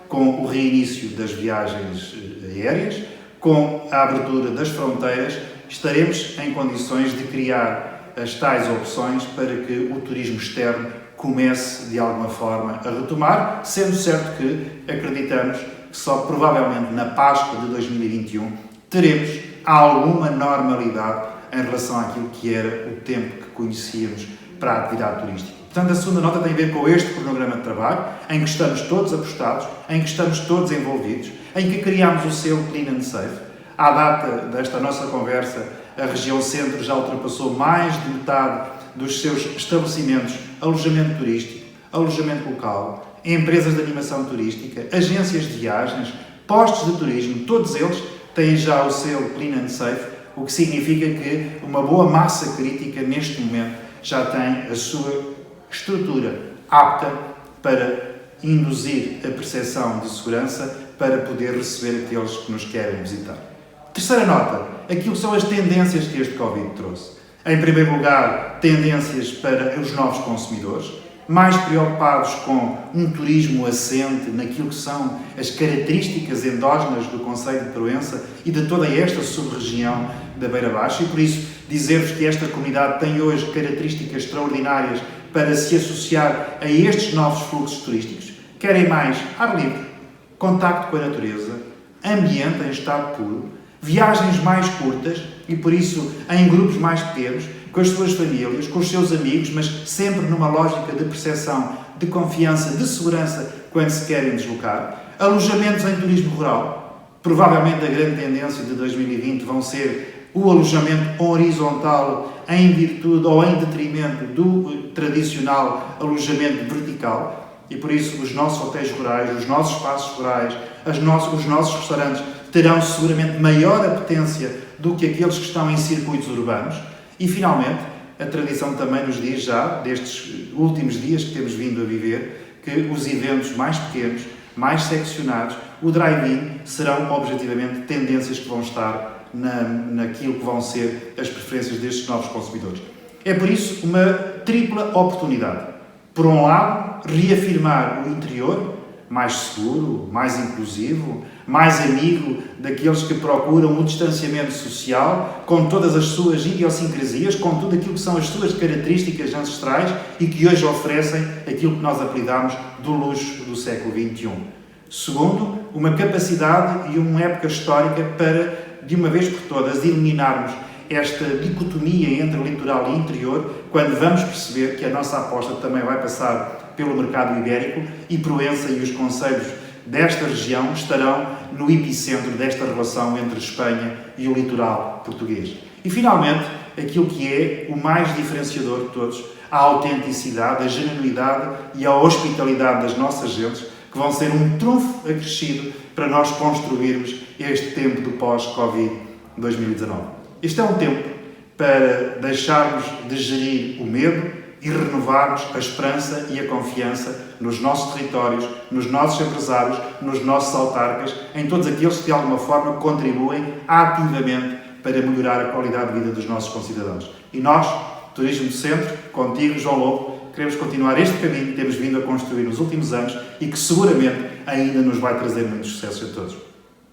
com o reinício das viagens aéreas, com a abertura das fronteiras, estaremos em condições de criar as tais opções para que o turismo externo comece de alguma forma a retomar, sendo certo que acreditamos que só provavelmente na Páscoa de 2021 teremos alguma normalidade em relação àquilo que era o tempo que conhecíamos para a atividade turística. Portanto, a segunda nota tem a ver com este cronograma de trabalho, em que estamos todos apostados, em que estamos todos envolvidos, em que criámos o selo Clean and Safe. À data desta nossa conversa, a região centro já ultrapassou mais de metade dos seus estabelecimentos, alojamento turístico, alojamento local, empresas de animação turística, agências de viagens, postos de turismo, todos eles têm já o selo Clean and Safe, o que significa que uma boa massa crítica neste momento já tem a sua estrutura apta para induzir a percepção de segurança para poder receber aqueles que nos querem visitar. Terceira nota, aquilo são as tendências que este Covid trouxe. Em primeiro lugar, tendências para os novos consumidores, mais preocupados com um turismo assente naquilo que são as características endógenas do concelho de Proença e de toda esta sub-região da Beira Baixa, e por isso dizer-vos que esta comunidade tem hoje características extraordinárias para se associar a estes novos fluxos turísticos. Querem mais ar livre, contacto com a natureza, ambiente em estado puro, viagens mais curtas e, por isso, em grupos mais pequenos, com as suas famílias, com os seus amigos, mas sempre numa lógica de percepção, de confiança, de segurança quando se querem deslocar. Alojamentos em turismo rural. Provavelmente a grande tendência de 2020 vão ser o alojamento horizontal em virtude ou em detrimento do tradicional alojamento vertical. E por isso os nossos hotéis rurais, os nossos espaços rurais, os nossos restaurantes terão seguramente maior apetência do que aqueles que estão em circuitos urbanos. E, finalmente, a tradição também nos diz já, destes últimos dias que temos vindo a viver, que os eventos mais pequenos, mais seccionados, o drive-in, serão objetivamente tendências que vão estar naquilo que vão ser as preferências destes novos consumidores. É por isso uma tripla oportunidade. Por um lado, reafirmar o interior mais seguro, mais inclusivo, mais amigo daqueles que procuram o distanciamento social, com todas as suas idiosincrasias, com tudo aquilo que são as suas características ancestrais e que hoje oferecem aquilo que nós apelidamos do luxo do século XXI. Segundo, uma capacidade e uma época histórica para, de uma vez por todas, eliminarmos esta dicotomia entre litoral e interior, quando vamos perceber que a nossa aposta também vai passar pelo mercado ibérico e Proença e os concelhos desta região estarão no epicentro desta relação entre Espanha e o litoral português. E, finalmente, aquilo que é o mais diferenciador de todos, a autenticidade, a genuinidade e a hospitalidade das nossas gentes, que vão ser um trunfo acrescido para nós construirmos este tempo do pós-Covid-2019. Este é um tempo para deixarmos de gerir o medo e renovarmos a esperança e a confiança nos nossos territórios, nos nossos empresários, nos nossos autarcas, em todos aqueles que de alguma forma contribuem ativamente para melhorar a qualidade de vida dos nossos concidadãos. E nós, Turismo do Centro, contigo, João Lobo, queremos continuar este caminho que temos vindo a construir nos últimos anos e que seguramente ainda nos vai trazer muitos sucessos a todos.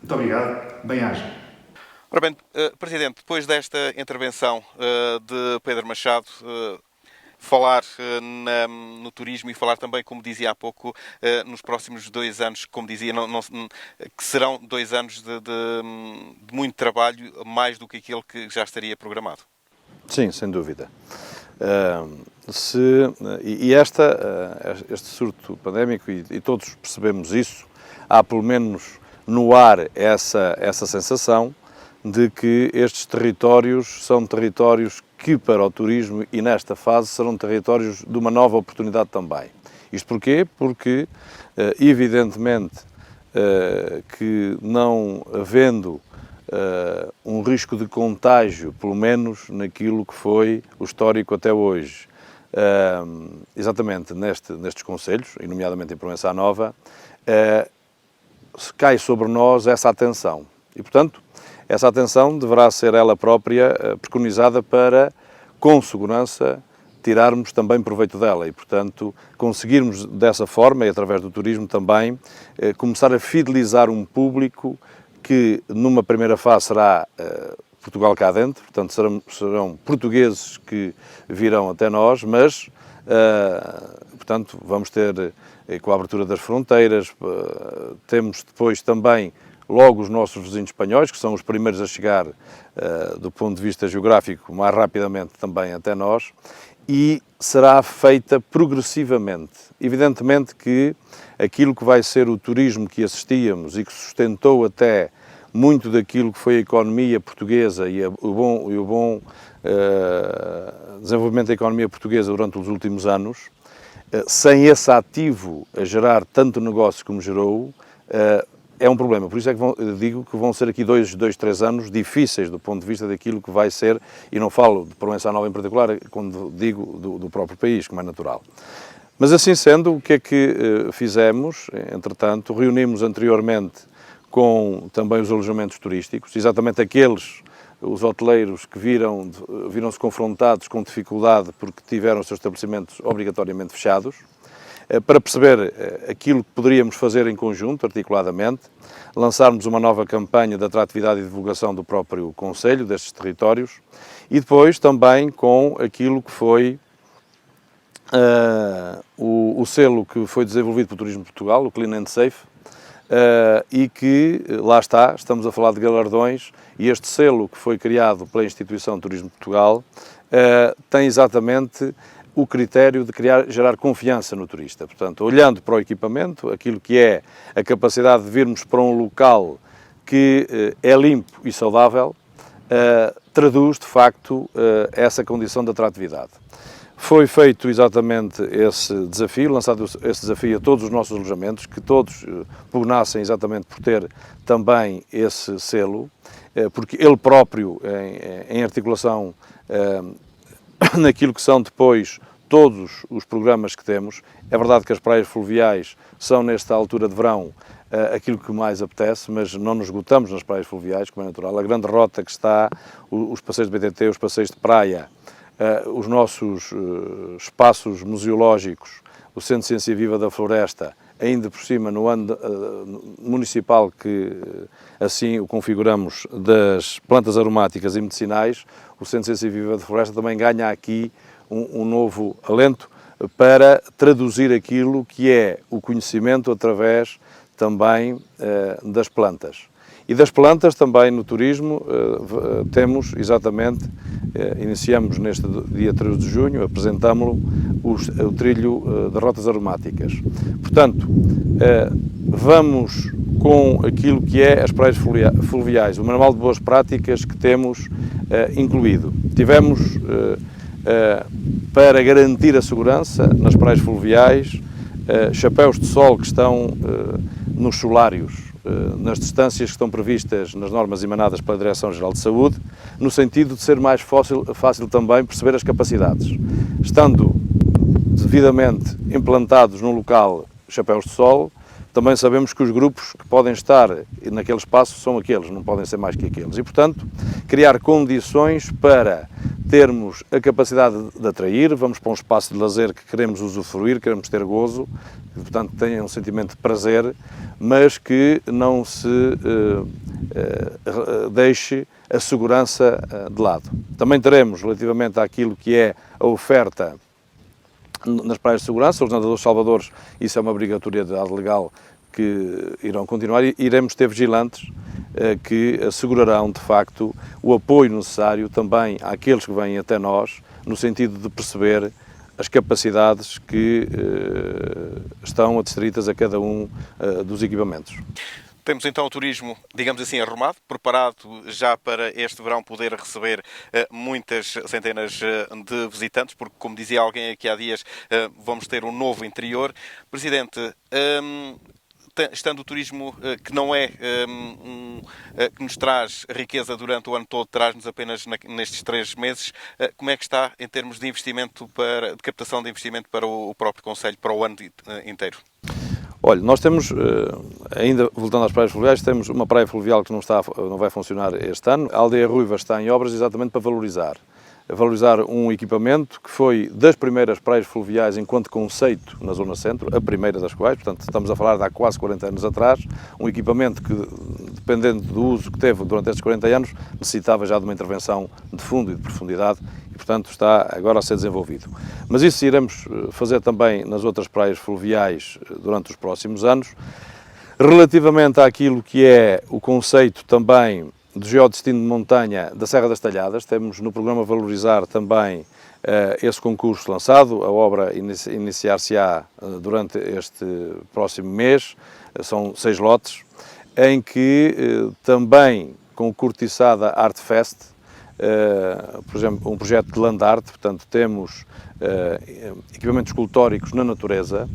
Muito obrigado, bem-aja. Ora bem, Presidente, depois desta intervenção de Pedro Machado, falar no turismo e falar também, como dizia há pouco, nos próximos 2 anos, como dizia, que serão 2 anos de muito trabalho, mais do que aquele que já estaria programado. Sim, sem dúvida. Este surto pandémico, e todos percebemos isso, há pelo menos no ar essa sensação de que estes territórios são territórios que para o turismo e nesta fase serão territórios de uma nova oportunidade também. Isto porquê? Porque, evidentemente, que não havendo um risco de contágio, pelo menos naquilo que foi o histórico até hoje, exatamente nestes concelhos, e nomeadamente em Proença Nova, cai sobre nós essa atenção. E, portanto, essa atenção deverá ser ela própria preconizada para, com segurança, tirarmos também proveito dela e, portanto, conseguirmos dessa forma, e através do turismo também, começar a fidelizar um público que, numa primeira fase, será Portugal cá dentro, portanto, serão portugueses que virão até nós, mas, portanto, vamos ter, com a abertura das fronteiras, temos depois também logo os nossos vizinhos espanhóis, que são os primeiros a chegar, do ponto de vista geográfico, mais rapidamente também até nós, e será feita progressivamente. Evidentemente que aquilo que vai ser o turismo que assistíamos e que sustentou até muito daquilo que foi a economia portuguesa e o bom desenvolvimento da economia portuguesa durante os últimos anos, sem esse ativo a gerar tanto negócio como gerou, é um problema. Por isso é que digo que vão ser aqui 3 anos difíceis do ponto de vista daquilo que vai ser, e não falo de Proença Nova em particular, quando digo do próprio país, como é natural. Mas assim sendo, o que é que fizemos? Entretanto, reunimos anteriormente com também os alojamentos turísticos, exatamente os hoteleiros que viram-se confrontados com dificuldade porque tiveram os seus estabelecimentos obrigatoriamente fechados, para perceber aquilo que poderíamos fazer em conjunto, articuladamente, lançarmos uma nova campanha de atratividade e divulgação do próprio concelho, destes territórios, e depois também com aquilo que foi o selo que foi desenvolvido pelo Turismo de Portugal, o Clean and Safe, e que, lá está, estamos a falar de galardões, e este selo que foi criado pela instituição Turismo de Portugal tem exatamente o critério de gerar confiança no turista. Portanto, olhando para o equipamento, aquilo que é a capacidade de virmos para um local que é limpo e saudável, traduz, de facto, essa condição de atratividade. Foi feito exatamente esse desafio, lançado esse desafio a todos os nossos alojamentos, que todos pugnassem exatamente por ter também esse selo, porque ele próprio, em articulação naquilo que são depois todos os programas que temos. É verdade que as praias fluviais são, nesta altura de verão, aquilo que mais apetece, mas não nos esgotamos nas praias fluviais, como é natural. A grande rota que está, os passeios de BTT, os passeios de praia, os nossos espaços museológicos, o Centro de Ciência Viva da Floresta, ainda por cima no ano municipal que assim o configuramos, das plantas aromáticas e medicinais, o Centro de Ciência Viva da Floresta também ganha aqui um novo alento para traduzir aquilo que é o conhecimento através também das plantas. E das plantas também no turismo temos exatamente, iniciamos neste dia 13 de junho, apresentámo-lo, o trilho de rotas aromáticas. Portanto, vamos com aquilo que é as praias fluviais, o manual de boas práticas que temos incluído. Tivemos, para garantir a segurança nas praias fluviais, chapéus de sol que estão nos solários, nas distâncias que estão previstas nas normas emanadas pela Direção-Geral de Saúde, no sentido de ser mais fácil também perceber as capacidades. Estando devidamente implantados num local chapéus de sol, também sabemos que os grupos que podem estar naquele espaço são aqueles, não podem ser mais que aqueles. E, portanto, criar condições para termos a capacidade de atrair, vamos para um espaço de lazer que queremos usufruir, queremos ter gozo, que, portanto, tenha um sentimento de prazer, mas que não se deixe a segurança de lado. Também teremos, relativamente àquilo que é a oferta nas praias de segurança, os nadadores salvadores, isso é uma obrigatoriedade legal que irão continuar, e iremos ter vigilantes que assegurarão, de facto, o apoio necessário também àqueles que vêm até nós, no sentido de perceber as capacidades que estão adstritas a cada um dos equipamentos. Temos então o turismo, digamos assim, arrumado, preparado já para este verão poder receber muitas centenas de visitantes, porque, como dizia alguém aqui há dias, vamos ter um novo interior. Presidente, estando o turismo que não é que nos traz riqueza durante o ano todo, traz-nos apenas nestes 3 meses, como é que está em termos de investimento, de captação de investimento para o próprio concelho, para o ano inteiro? Olha, nós temos, ainda voltando às praias fluviais, temos uma praia fluvial que não vai funcionar este ano. A Aldeia Ruiva está em obras exatamente para valorizar um equipamento que foi das primeiras praias fluviais enquanto conceito na zona centro, a primeira das quais, portanto estamos a falar de há quase 40 anos atrás, um equipamento que, dependendo do uso que teve durante estes 40 anos, necessitava já de uma intervenção de fundo e de profundidade e, portanto, está agora a ser desenvolvido. Mas isso iremos fazer também nas outras praias fluviais durante os próximos anos. Relativamente àquilo que é o conceito também do geodestino de montanha da Serra das Talhadas, temos no programa Valorizar também esse concurso lançado, a obra iniciar-se-á durante este próximo mês, são 6 lotes, em que também com o Cortiçada Art Fest, por exemplo, um projeto de land art, portanto temos equipamentos escultóricos na natureza.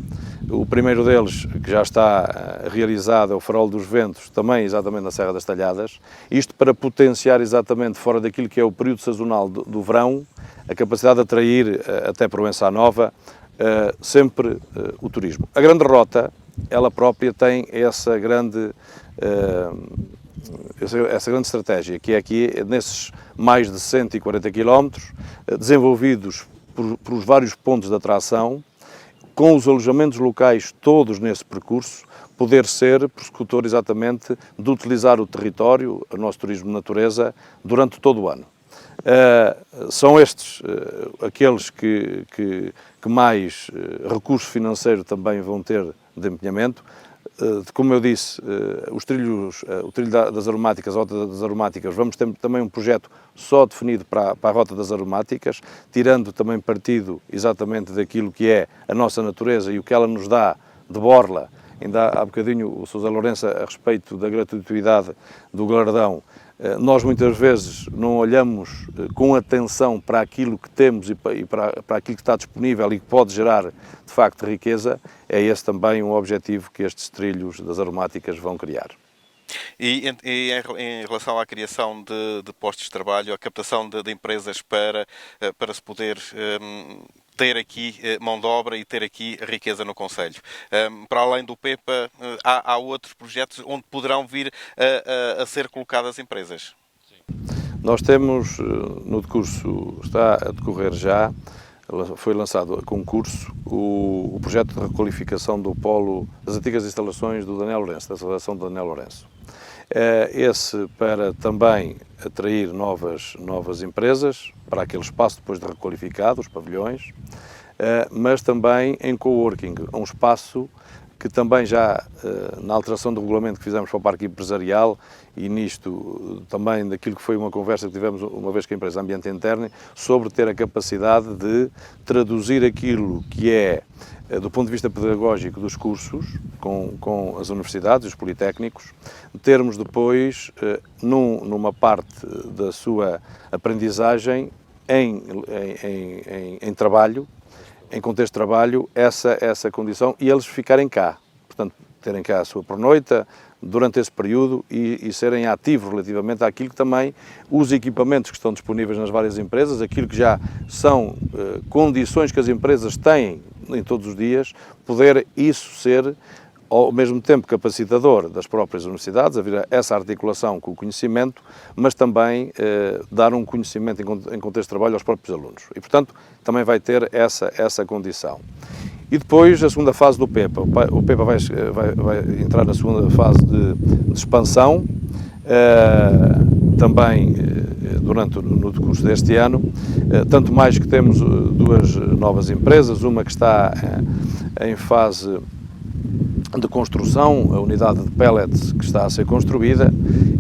O primeiro deles, que já está realizado, é o Farol dos Ventos, também exatamente na Serra das Talhadas. Isto para potenciar exatamente, fora daquilo que é o período sazonal do verão, a capacidade de atrair até Proença Nova sempre o turismo. A Grande Rota, ela própria tem essa grande estratégia, que é aqui, nesses mais de 140 km, desenvolvidos por vários pontos de atração, com os alojamentos locais todos nesse percurso, poder ser prossecutor exatamente de utilizar o território, o nosso turismo de natureza, durante todo o ano. São estes aqueles que mais recurso financeiro também vão ter de empenhamento. Como eu disse, o trilho das aromáticas, a Rota das Aromáticas, vamos ter também um projeto só definido para a Rota das Aromáticas, tirando também partido exatamente daquilo que é a nossa natureza e o que ela nos dá de borla. Ainda há bocadinho o Sousa Lourenço a respeito da gratuitidade do galardão. Nós muitas vezes não olhamos com atenção para aquilo que temos e para aquilo que está disponível e que pode gerar, de facto, riqueza. É esse também um objetivo que estes trilhos das aromáticas vão criar. E em relação à criação de postos de trabalho, a captação de empresas para se poder ter aqui mão de obra e ter aqui riqueza no concelho. Para além do PEPA, há outros projetos onde poderão vir a ser colocadas empresas? Nós temos, no decurso, está a decorrer já, foi lançado a concurso o projeto de requalificação do polo das antigas instalações do Daniel Lourenço, da instalação do Daniel Lourenço. Esse para também atrair novas empresas para aquele espaço depois de requalificado, os pavilhões, mas também em coworking, um espaço que também já na alteração do regulamento que fizemos para o Parque Empresarial e nisto também daquilo que foi uma conversa que tivemos uma vez com a empresa Ambiente Interno, sobre ter a capacidade de traduzir aquilo que é, do ponto de vista pedagógico dos cursos, com as universidades, os politécnicos, termos depois, numa parte da sua aprendizagem, em trabalho, em contexto de trabalho, essa condição e eles ficarem cá. Portanto, terem cá a sua pernoita durante esse período e serem ativos relativamente àquilo que também os equipamentos que estão disponíveis nas várias empresas, aquilo que já são condições que as empresas têm em todos os dias, poder isso ser ao mesmo tempo capacitador das próprias universidades, haver essa articulação com o conhecimento, mas também dar um conhecimento em contexto de trabalho aos próprios alunos. E, portanto, também vai ter essa condição. E depois a segunda fase do PEPA. O PEPA vai entrar na segunda fase de expansão, também no decurso deste ano, tanto mais que temos duas novas empresas, uma que está em fase de construção, a unidade de pellets que está a ser construída,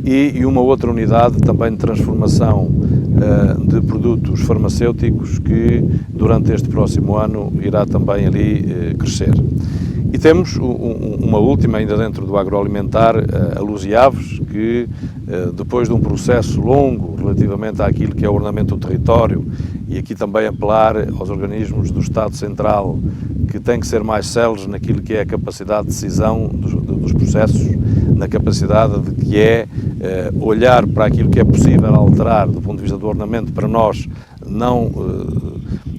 e uma outra unidade também de transformação de produtos farmacêuticos que durante este próximo ano irá também ali crescer. E temos uma última ainda dentro do agroalimentar, a Luz e Aves, que depois de um processo longo relativamente àquilo que é o ordenamento do território, e aqui também apelar aos organismos do Estado Central, que têm que ser mais céleres naquilo que é a capacidade de decisão dos processos, na capacidade de que é olhar para aquilo que é possível alterar do ponto de vista do ordenamento para nós,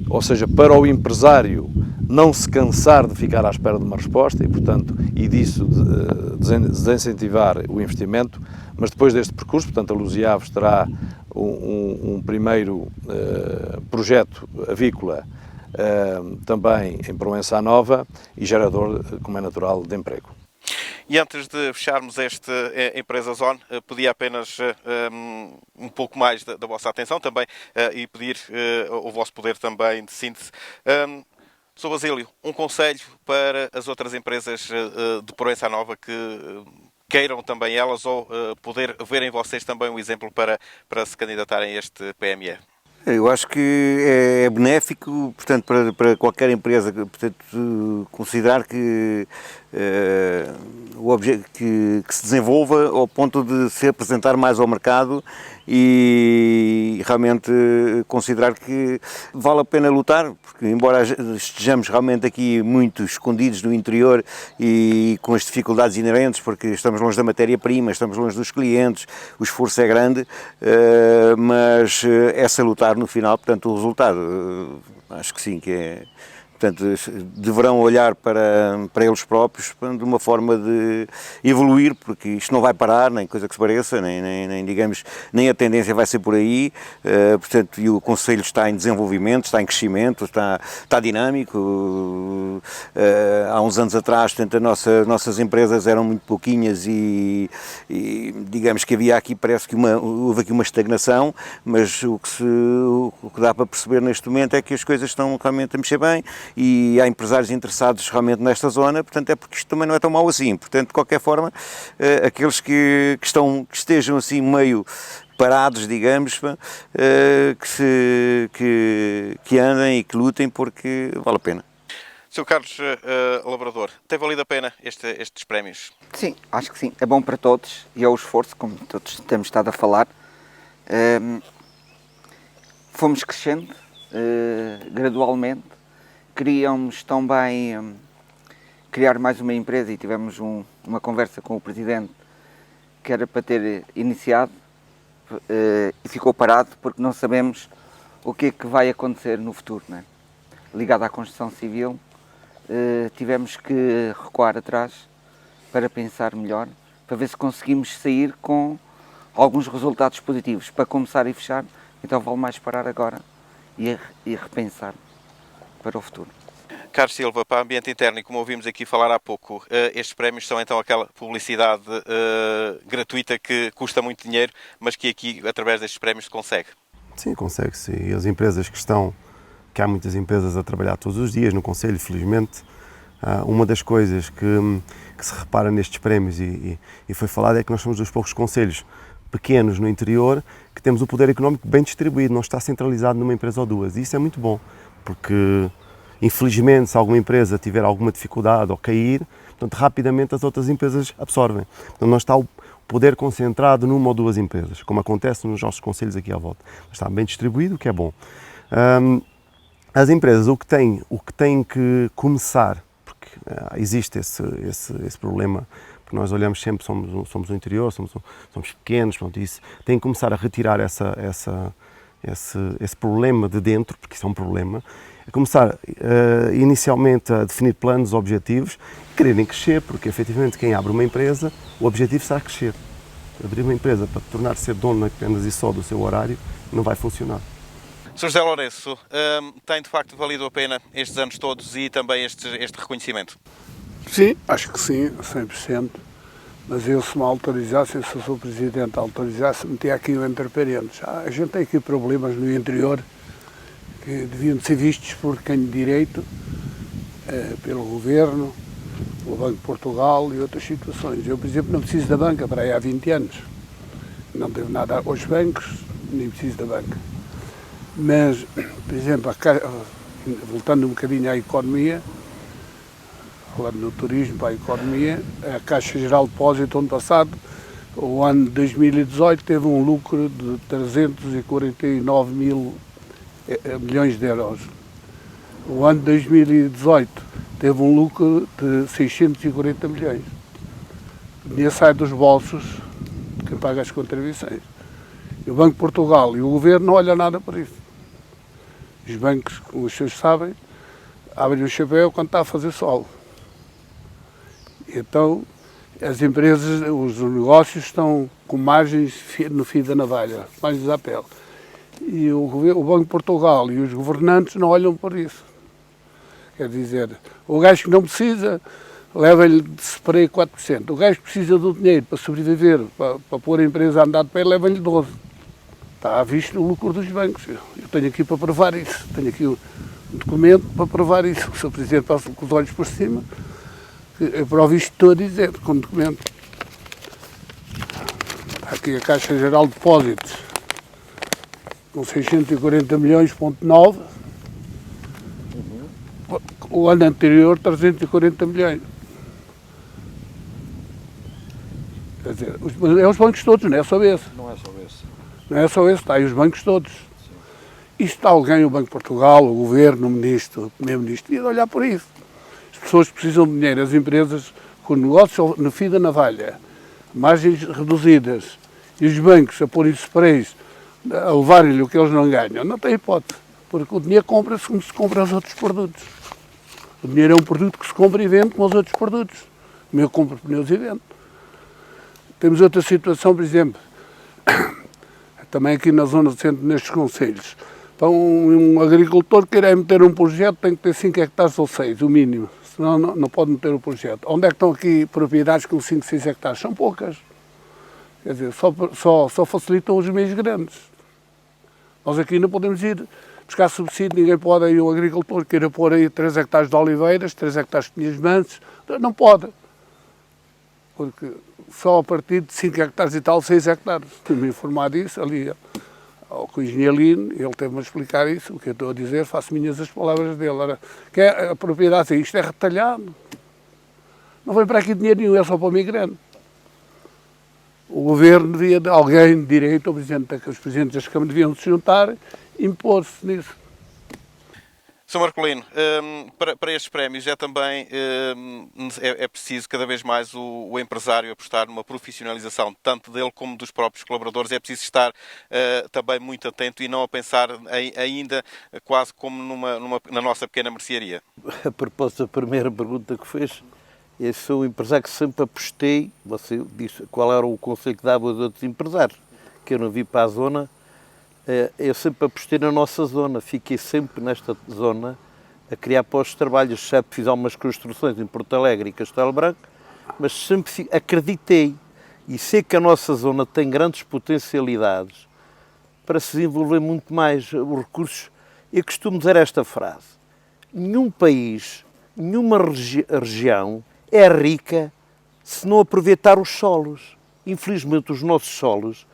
ou seja, para o empresário não se cansar de ficar à espera de uma resposta e disso desincentivar o investimento, mas depois deste percurso, portanto a Luz e Aves terá um primeiro projeto avícola também em Proença Nova e gerador, como é natural, de emprego. E antes de fecharmos esta empresa Zone, pedi apenas um pouco mais da vossa atenção também e pedir o vosso poder também de síntese. Sr. Basílio, um conselho para as outras empresas de Proença Nova que queiram também elas ou poder ver em vocês também um exemplo para se candidatarem a este PME? Eu acho que é benéfico, portanto, para qualquer empresa, portanto, considerar que que se desenvolva ao ponto de se apresentar mais ao mercado e realmente considerar que vale a pena lutar, porque embora estejamos realmente aqui muito escondidos no interior e com as dificuldades inerentes, porque estamos longe da matéria-prima, estamos longe dos clientes, o esforço é grande, mas essa lutar no final, portanto, o resultado, acho que sim, que é... Portanto, deverão olhar para eles próprios de uma forma de evoluir, porque isto não vai parar, nem coisa que se pareça, nem a tendência vai ser por aí, portanto, e o Conselho está em desenvolvimento, está em crescimento, está dinâmico. Há uns anos atrás, portanto, nossas empresas eram muito pouquinhas e digamos que havia aqui, parece que houve aqui uma estagnação, mas o que dá para perceber neste momento é que as coisas estão realmente a mexer bem, e há empresários interessados realmente nesta zona, portanto é porque isto também não é tão mau assim. Portanto, de qualquer forma, aqueles que estejam assim meio parados, digamos, que andem e que lutem, porque vale a pena. Sr. Carlos Labrador, tem valido a pena estes prémios? Sim, acho que sim. É bom para todos e é o esforço, como todos temos estado a falar. Fomos crescendo gradualmente. Queríamos também criar mais uma empresa e tivemos uma conversa com o Presidente que era para ter iniciado e ficou parado porque não sabemos o que é que vai acontecer no futuro, não é? Ligado à construção civil, tivemos que recuar atrás para pensar melhor, para ver se conseguimos sair com alguns resultados positivos. Para começar e fechar, então vale mais parar agora e repensar para o futuro. Carlos Silva, para o ambiente interno, e como ouvimos aqui falar há pouco, estes prémios são então aquela publicidade gratuita que custa muito dinheiro, mas que aqui, através destes prémios, se consegue? Sim, consegue-se. E as empresas que há muitas empresas a trabalhar todos os dias no Conselho, felizmente, uma das coisas que se repara nestes prémios e foi falado é que nós somos dos poucos conselhos pequenos no interior que temos o poder económico bem distribuído, não está centralizado numa empresa ou duas. E isso é muito bom, porque infelizmente se alguma empresa tiver alguma dificuldade ou cair, portanto, rapidamente as outras empresas absorvem. Então não está o poder concentrado numa ou duas empresas, como acontece nos nossos conselhos aqui à volta. Está bem distribuído, o que é bom. As empresas o que têm que começar, porque existe esse problema, porque nós olhamos sempre, somos o interior, somos pequenos, pronto, isso, têm que começar a retirar esse problema de dentro, porque isso é um problema, começar inicialmente a definir planos, objetivos, quererem crescer, porque efetivamente quem abre uma empresa, o objetivo será crescer. Abrir uma empresa para tornar ser dono apenas e só do seu horário não vai funcionar. Sr. José Lourenço, tem de facto valido a pena estes anos todos e também este reconhecimento? Sim, acho que sim, 100%. Mas eu, se me autorizasse, se eu sou presidente, autorizasse, metia aqui o entre parênteses. A gente tem aqui problemas no interior que deviam ser vistos por quem de direito, pelo governo, pelo Banco de Portugal e outras situações. Eu, por exemplo, não preciso da banca para aí há 20 anos. Não devo nada aos bancos, nem preciso da banca. Mas, por exemplo, voltando um bocadinho à economia, falando no turismo para a economia, a Caixa Geral de Depósito, ano passado, o ano de 2018, teve um lucro de 349 mil milhões de euros. O ano de 2018 teve um lucro de 640 milhões. O dinheiro sai dos bolsos de quem paga as contribuições. E o Banco de Portugal e o Governo não olham nada por isso. Os bancos, como os senhores sabem, abrem o chapéu quando está a fazer sol. Então, as empresas, os negócios estão com margens no fio da navalha, margens à pele. E o Banco de Portugal e os governantes não olham por isso. Quer dizer, o gajo que não precisa, leva-lhe de spray 4%. O gajo que precisa do dinheiro para sobreviver, para pôr a empresa a andar de pé, leva-lhe 12%. Está à vista o lucro dos bancos. Eu tenho aqui para provar isso. Tenho aqui um documento para provar isso. O Sr. Presidente passa com os olhos por cima. Eu provo isto estou a dizer, com documento. Está aqui a Caixa Geral de Depósitos, com 640 milhões,9. O ano anterior, 340 milhões. Quer dizer, é os bancos todos, não é só esse. Não é só esse. Não é só esse, está aí os bancos todos. Isto está alguém, o Banco de Portugal, o Governo, o Ministro, o Primeiro-Ministro, devia olhar por isso. As pessoas precisam de dinheiro, as empresas com negócio no fio da navalha, margens reduzidas, e os bancos a pôr sprays, a levarem-lhe o que eles não ganham, não tem hipótese, porque o dinheiro compra-se como se compra os outros produtos. O dinheiro é um produto que se compra e vende como os outros produtos. O meu compra pneus e vende. Temos outra situação, por exemplo, também aqui na zona do centro, nestes concelhos. Para um agricultor que queira meter um projeto tem que ter 5 hectares ou 6, o mínimo. Senão não pode meter o projeto. Onde é que estão aqui propriedades com 5, 6 hectares? São poucas. Quer dizer, só facilitam os meios grandes. Nós aqui não podemos ir buscar subsídio, ninguém pode, aí um agricultor queira pôr aí 3 hectares de oliveiras, 3 hectares de pinhas manses, não pode. Porque só a partir de 5 hectares e tal, 6 hectares. Fui-me informar disso ali com o engenheiro Lino, ele teve-me a explicar isso, o que eu estou a dizer, faço minhas as palavras dele. Era, que é a propriedade, isto é retalhado. Não vem para aqui dinheiro nenhum, é só para o migrante. O governo devia, alguém de direito, os presidentes das câmaras deviam se juntar e impor-se nisso. Sr. Marcolino, para estes prémios é também é preciso cada vez mais o empresário apostar numa profissionalização, tanto dele como dos próprios colaboradores. É preciso estar também muito atento e não a pensar ainda quase como na nossa pequena mercearia. A propósito da primeira pergunta que fez, eu sou um empresário que sempre apostei, você disse qual era o conselho que dava aos outros empresários, que eu não vi para a zona. Eu sempre apostei na nossa zona, fiquei sempre nesta zona a criar postos de trabalho. Já fiz algumas construções em Porto Alegre e Castelo Branco, mas sempre acreditei e sei que a nossa zona tem grandes potencialidades para se desenvolver muito mais os recursos. Eu costumo dizer esta frase: nenhum país, nenhuma região é rica se não aproveitar os solos. Infelizmente os nossos solos,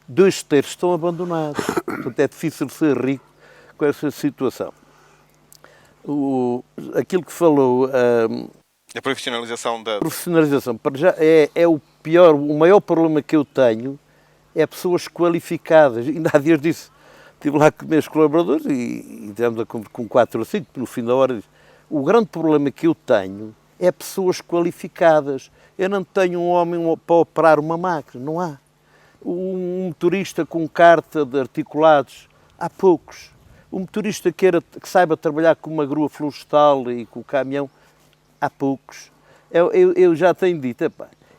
2/3 estão abandonados. Portanto, é difícil ser rico com essa situação. Aquilo que falou... A profissionalização da... Profissionalização, para já, é o pior, o maior problema que eu tenho é pessoas qualificadas. Ainda há dias disse, estive lá com meus colaboradores e tivemos com 4 ou 5, no fim da hora disse, o grande problema que eu tenho é pessoas qualificadas. Eu não tenho um homem para operar uma máquina, não há. Um motorista com carta de articulados, há poucos. Um motorista que saiba trabalhar com uma grua florestal e com o caminhão, há poucos. Eu já tenho dito,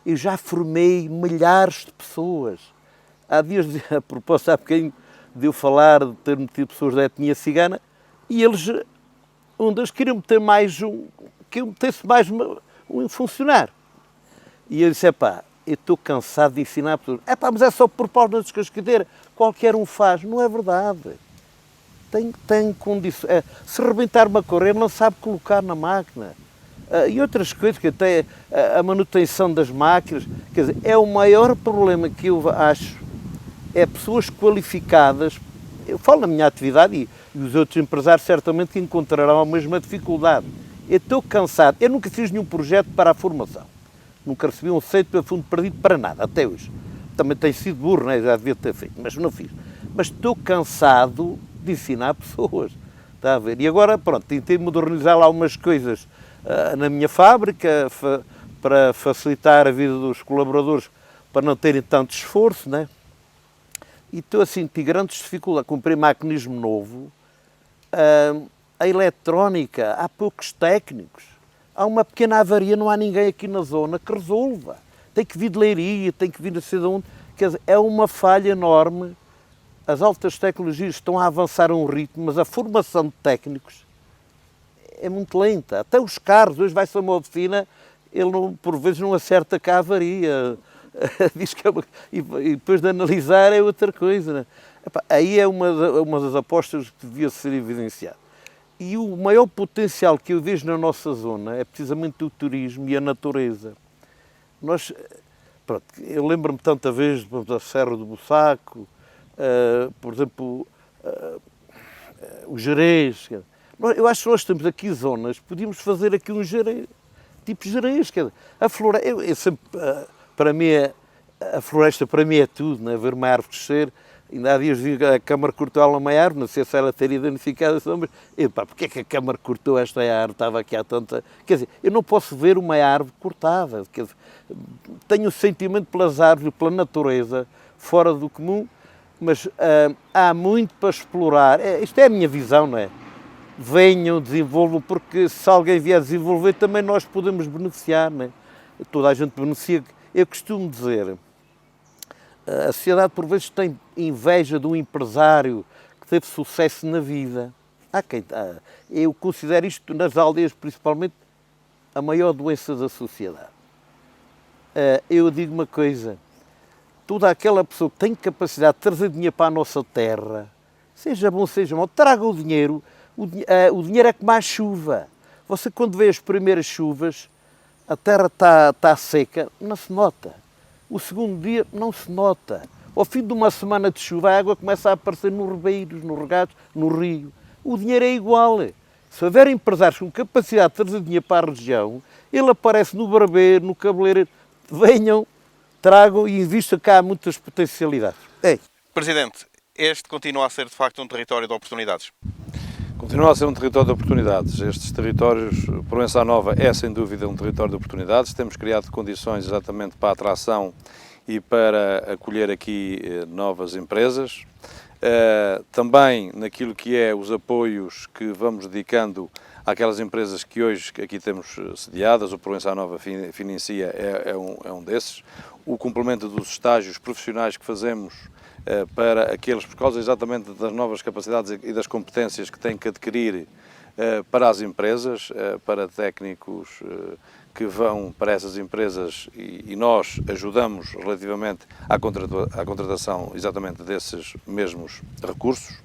eu já formei milhares de pessoas. Há dias, a propósito, há bocadinho de eu falar, de ter metido pessoas da etnia cigana, e eles, deles queriam meter mais queriam meter-se mais um funcionário. E eu disse, eu estou cansado de ensinar pessoas. Mas é só por pau na descascadeira. Qualquer um faz. Não é verdade. Tem condições. Se rebentar uma correia, não sabe colocar na máquina. E outras coisas, que até a manutenção das máquinas. Quer dizer, é o maior problema que eu acho. É pessoas qualificadas. Eu falo na minha atividade e os outros empresários certamente que encontrarão a mesma dificuldade. Eu estou cansado. Eu nunca fiz nenhum projeto para a formação. Nunca recebi um aceito para fundo perdido para nada, até hoje. Também tenho sido burro, né? Já devia ter feito, mas não fiz. Mas estou cansado de ensinar pessoas. Está a ver? E agora, pronto, tentei modernizar lá algumas coisas na minha fábrica para facilitar a vida dos colaboradores, para não terem tanto esforço, né? E estou a sentir grandes dificuldades. Comprei maquinismo novo, a eletrónica, há poucos técnicos. Há uma pequena avaria, não há ninguém aqui na zona que resolva. Tem que vir de Leiria, tem que vir de sei de onde. Quer dizer, é uma falha enorme. As altas tecnologias estão a avançar a um ritmo, mas a formação de técnicos é muito lenta. Até os carros, hoje vai-se a uma oficina, ele por vezes não acerta cá a avaria. Diz que e depois de analisar é outra coisa. Né? Aí é uma das apostas que devia ser evidenciada. E o maior potencial que eu vejo na nossa zona é precisamente o turismo e a natureza. Eu lembro-me tanta vez da Serra do Bussaco, por exemplo, o Gerês. Eu acho que nós temos aqui zonas, podíamos fazer aqui um Gerês, tipo Gerês. A floresta, para mim, a floresta para mim é tudo, né? Ver uma árvore crescer. Ainda há dias vi a Câmara cortou uma árvore, não sei se ela teria danificado, mas porque é que a Câmara cortou esta árvore? Estava aqui há tanta... Quer dizer, eu não posso ver uma árvore cortada. Quer dizer, tenho um sentimento pelas árvores, pela natureza, fora do comum, mas há muito para explorar. Isto é a minha visão, não é? Venham, desenvolvam, porque se alguém vier desenvolver, também nós podemos beneficiar, não é? Toda a gente beneficia. Eu costumo dizer... A sociedade, por vezes, tem inveja de um empresário que teve sucesso na vida. Eu considero isto, nas aldeias principalmente, a maior doença da sociedade. Eu digo uma coisa, toda aquela pessoa que tem capacidade de trazer dinheiro para a nossa terra, seja bom, seja mau, traga o dinheiro. O dinheiro é como a chuva. Você, quando vê as primeiras chuvas, a terra está seca, não se nota. O segundo dia não se nota. Ao fim de uma semana de chuva, a água começa a aparecer nos ribeiros, nos regatos, no rio. O dinheiro é igual. Se houver empresários com capacidade de trazer dinheiro para a região, ele aparece no barbeiro, no cabeleireiro. Venham, tragam e invistam cá muitas potencialidades. Presidente, este continua a ser, de facto, um território de oportunidades? Continua a ser um território de oportunidades. Estes territórios, Proença Nova é sem dúvida um território de oportunidades. Temos criado condições exatamente para a atração e para acolher aqui novas empresas. Também naquilo que é os apoios que vamos dedicando àquelas empresas que hoje aqui temos sediadas, o Proença Nova financia é um desses. O complemento dos estágios profissionais que fazemos para aqueles, por causa exatamente das novas capacidades e das competências que têm que adquirir para as empresas, para técnicos que vão para essas empresas e nós ajudamos relativamente à contratação exatamente desses mesmos recursos.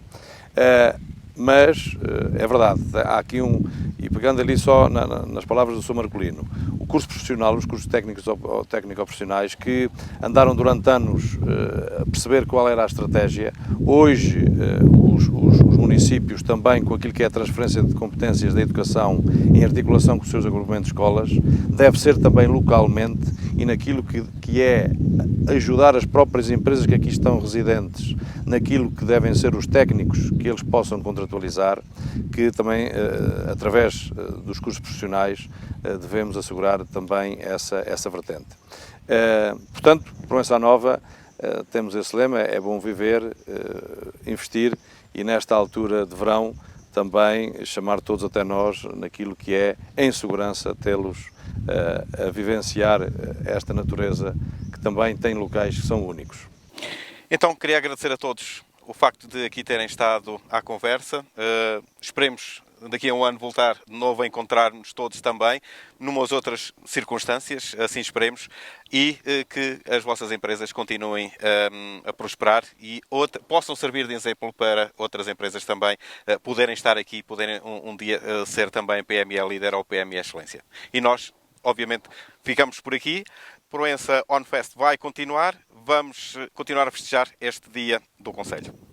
Mas é verdade, há aqui e pegando ali só nas palavras do Sr. Marcolino, o curso profissional, os cursos técnicos ou técnico-profissionais que andaram durante anos a perceber qual era a estratégia, hoje os municípios também com aquilo que é a transferência de competências da educação em articulação com os seus agrupamentos de escolas, deve ser também localmente e naquilo que é ajudar as próprias empresas que aqui estão residentes, naquilo que devem ser os técnicos que eles possam contratualizar, que também, através dos cursos profissionais, devemos assegurar também essa vertente. Portanto, Proença Nova, temos esse lema, é bom viver, investir e nesta altura de verão também chamar todos até nós naquilo que é, em segurança, tê-los a vivenciar esta natureza que também tem locais que são únicos. Então, queria agradecer a todos o facto de aqui terem estado à conversa. Esperemos daqui a um ano voltar de novo a encontrar-nos todos também, numas outras circunstâncias, assim esperemos, e que as vossas empresas continuem a prosperar e possam servir de exemplo para outras empresas também poderem estar aqui, poderem um dia ser também PME Líder ou PME Excelência. E nós, obviamente, ficamos por aqui. Proença OnFest vai continuar. Vamos continuar a festejar este dia do Conselho.